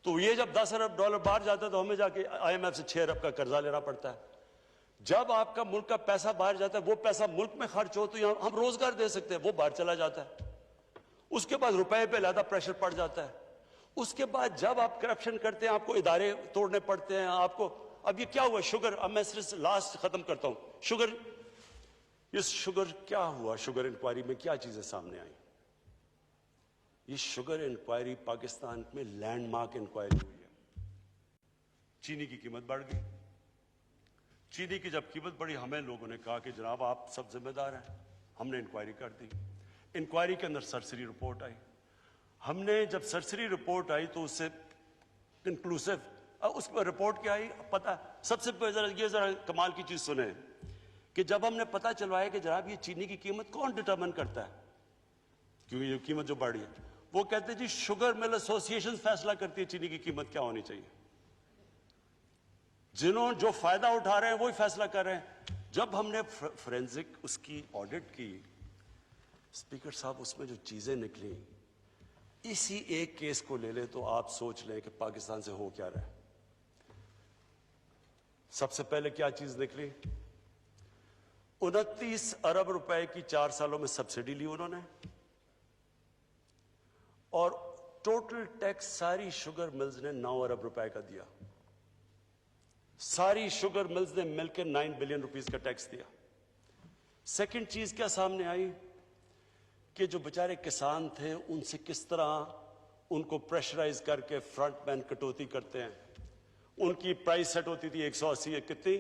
تو یہ جب $10 ارب باہر جاتا ہے تو ہمیں جا کے IMF سے 6 ارب کا قرضہ لینا پڑتا ہے. جب آپ کا ملک کا پیسہ باہر جاتا ہے وہ پیسہ ملک میں خرچ ہو تو یہاں ہم روزگار دے سکتے ہیں, وہ باہر چلا جاتا ہے. اس کے بعد روپے پہ علیحدہ پریشر پڑ جاتا ہے. اس کے بعد جب آپ کرپشن کرتے ہیں آپ کو ادارے توڑنے پڑتے ہیں آپ کو. اب یہ کیا ہوا شوگر, اب میں صرف لاسٹ ختم کرتا ہوں. شوگر, اس شوگر کیا ہوا, شوگر انکوائری میں کیا چیزیں سامنے آئیں؟ یہ شوگر انکوائری پاکستان میں لینڈ مارک انکوائری ہوئی ہے. چینی کی قیمت بڑھ گئی. چینی کی جب قیمت بڑھی ہمیں لوگوں نے کہا کہ جناب آپ سب ذمہ دار ہیں. ہم نے انکوائری کر دی. انکوائری کے اندر سرسری رپورٹ آئی. ہم نے جب سرسری رپورٹ آئی تو اس سے انکلوسیو اس رپورٹ کیا آئی پتہ. سب سے پہلے یہ ذرا کمال کی چیز سنیں کہ جب ہم نے پتہ چلوایا کہ جناب یہ چینی کی قیمت کون ڈٹرمن کرتا ہے, کیونکہ یہ قیمت جو بڑھی ہے, وہ کہتے ہیں جی شوگر مل ایسوسی ایشن فیصلہ کرتی ہے چینی کی قیمت کیا ہونی چاہیے. جنہوں جو فائدہ اٹھا رہے ہیں وہی فیصلہ کر رہے ہیں. جب ہم نے فورینزک اس کی آڈٹ کی اسپیکر صاحب, اس میں جو چیزیں نکلی اسی ایک کیس کو لے لے تو آپ سوچ لیں کہ پاکستان سے ہو کیا رہا ہے. سب سے پہلے کیا چیز نکلی, 29 ارب روپے کی 4 سالوں میں سبسڈی لی انہوں نے, اور ٹوٹل ٹیکس ساری شوگر ملز نے 9 ارب روپے کا دیا. ساری شوگر ملز نے مل کے 9 بلین روپیز کا ٹیکس دیا. سیکنڈ چیز کیا سامنے آئی کہ جو بیچارے کسان تھے ان سے کس طرح ان کو پریشرائز کر کے فرنٹ مین کٹوتی کرتے ہیں. ان کی پرائس سیٹ ہوتی تھی 180 کتنی,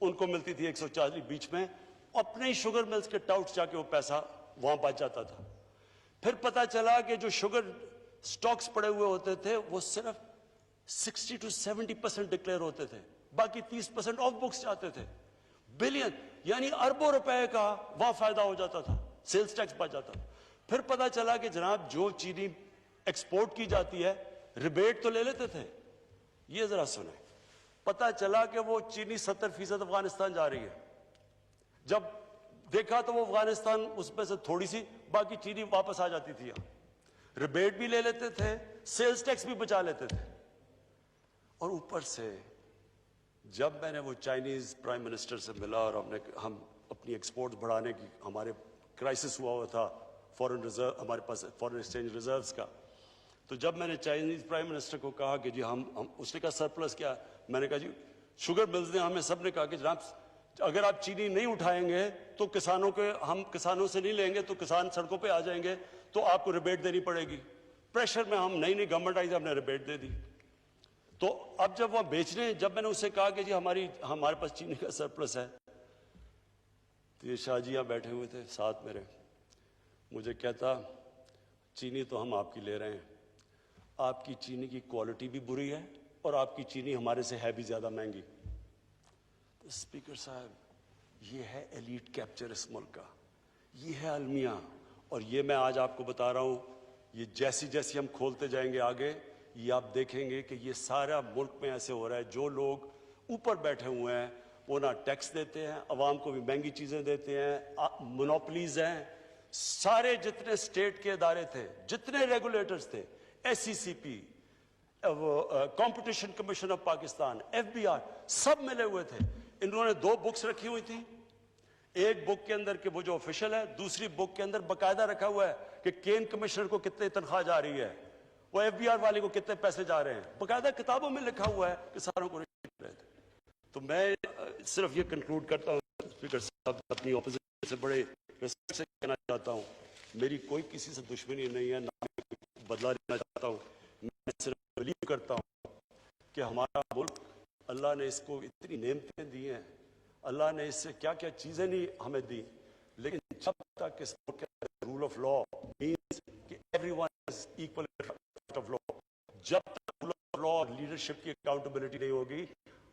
ان کو ملتی تھی 140 بیچ میں. اپنے ہی شوگر ملز کے ٹاؤٹ جا کے وہ پیسہ وہاں بچ جاتا تھا. پھر پتا چلا کہ جو شوگر سٹاکس پڑے ہوئے ہوتے تھے وہ صرف 60 to 70% ڈکلیئر ہوتے تھے, باقی 30% آف بکس جاتے تھے. بلین یعنی اربوں روپے کا وہاں فائدہ ہو جاتا تھا, سیلز ٹیکس بچ جاتا تھا. پھر پتا چلا کہ جناب جو چینی ایکسپورٹ کی جاتی ہے ریبیٹ تو لے لیتے تھے. یہ ذرا سنیں, پتا چلا کہ وہ چینی 70% افغانستان جا رہی ہے. جب دیکھا تو وہ افغانستان اس میں سے تھوڑی سی, باقی چینی واپس آ جاتی تھی. ریبیٹ بھی لے لیتے تھے, سیلز ٹیکس بھی بچا لیتے تھے. اور اوپر سے جب میں نے وہ چائنیز پرائم منسٹر سے ملا اور ہم اپنی ایکسپورٹ بڑھانے کی, ہمارے کرائسس ہوا تھا فورن ریزرو, ہمارے پاس فورن ایکسچینج ریزروز کا, تو جب میں نے چائنیز پرائم منسٹر کو کہا کہ جی ہم اس نے کہا سرپلس کیا, میں نے کہا جی شوگر ملز نے ہمیں سب نے کہا کہ جناب اگر آپ چینی نہیں اٹھائیں گے تو کسانوں کے, ہم کسانوں سے نہیں لیں گے تو کسان سڑکوں پہ آ جائیں گے تو آپ کو ریبیٹ دینی پڑے گی. پریشر میں ہم نئی گورنمنٹ آئی تھی, ہم نے ریبیٹ دے دی. تو اب جب وہ بیچنے, جب میں نے اسے کہا کہ جی ہمارے پاس چینی کا سرپلس ہے, تو یہ شاہ جی یہاں بیٹھے ہوئے تھے ساتھ میرے, مجھے کہتا چینی تو ہم آپ کی لے رہے ہیں, آپ کی چینی کی کوالٹی بھی بری ہے اور آپ کی چینی ہمارے سے ہے بھی زیادہ مہنگی. تو اسپیکر صاحب یہ ہے ایلیٹ کیپچر اس ملک کا, یہ ہے المیہ. اور یہ میں آج آپ کو بتا رہا ہوں, یہ جیسی جیسی ہم کھولتے جائیں گے آگے, یہ آپ دیکھیں گے کہ یہ سارا ملک میں ایسے ہو رہا ہے. جو لوگ اوپر بیٹھے ہوئے ہیں وہ نہ ٹیکس دیتے ہیں, عوام کو بھی مہنگی چیزیں دیتے ہیں, مونوپلیز ہیں. سارے جتنے اسٹیٹ کے ادارے تھے, جتنے ریگولیٹرز تھے, S E C P, competition commission of Pakistan, F B R, سب ملے ہوئے تھے. انہوں نے 2 بکس رکھی ہوئی تھی. ایک بک کے اندر کہ وہ جو آفیشل ہے, دوسری بک کے اندر باقاعدہ رکھا ہوا ہے کہ کین کمشنر کو کتنے تنخواہ جا رہی ہے, وہ ایف بی آر والے کو کتنے پیسے جا رہے ہیں. باقاعدہ کتابوں میں لکھا ہوا ہے کہ ساروں کو رہے تھے. تو میں صرف یہ کنکلوڈ کرتا ہوں اسپیکر صاحب, اپنی اپوزیشن سے بڑے ریسپیکٹ سے کہنا چاہتا ہوں, میری کوئی کسی سے دشمنی نہیں ہے, نہ بدلہ لینا چاہتا ہوں. میں صرف بلیو کرتا ہوں کہ ہمارا ملک, اللہ نے اس کو اتنی نعمتیں دی ہیں, اللہ نے اس سے کیا کیا چیزیں نہیں ہمیں دی, لیکن جب تک اس ملک کے رول آف لا مینس کہ every one is equal of law, جب تک رول آف لا اور لیڈرشپ کی اکاؤنٹیبلٹی نہیں ہوگی,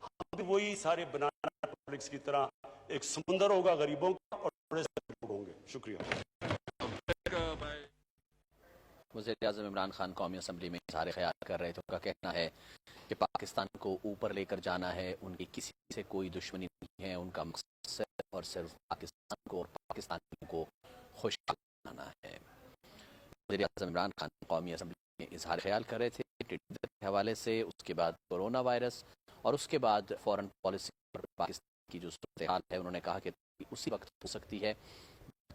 ہم بھی وہی سارے بنانا پبلکس کی طرح ایک سمندر ہوگا غریبوں کا اور بڑے سے لوگ ہوں گے. شکریہ. وزیر اعظم عمران خان قومی اسمبلی میں اظہار خیال کر رہے تھے. ان کا کہنا ہے کہ پاکستان کو اوپر لے کر جانا ہے, ان کی کسی سے کوئی دشمنی نہیں ہے, ان کا مقصد صرف اور صرف پاکستان کو اور پاکستانیوں کو خوشحال بنانا ہے. وزیر اعظم عمران خان قومی اسمبلی میں اظہار خیال کر رہے تھے ٹڈی دل کے حوالے سے, اس کے بعد کورونا وائرس اور اس کے بعد فارن پالیسی پر پاکستان کی جو صورتحال ہے. انہوں نے کہا کہ اسی وقت ہو سکتی ہے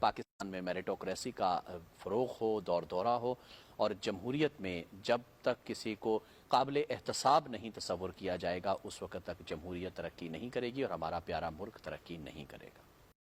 پاکستان میں میریٹوکریسی کا فروغ ہو، دور دورہ ہو، اور جمہوریت میں جب تک کسی کو قابل احتساب نہیں تصور کیا جائے گا اس وقت تک جمہوریت ترقی نہیں کرے گی اور ہمارا پیارا ملک ترقی نہیں کرے گا۔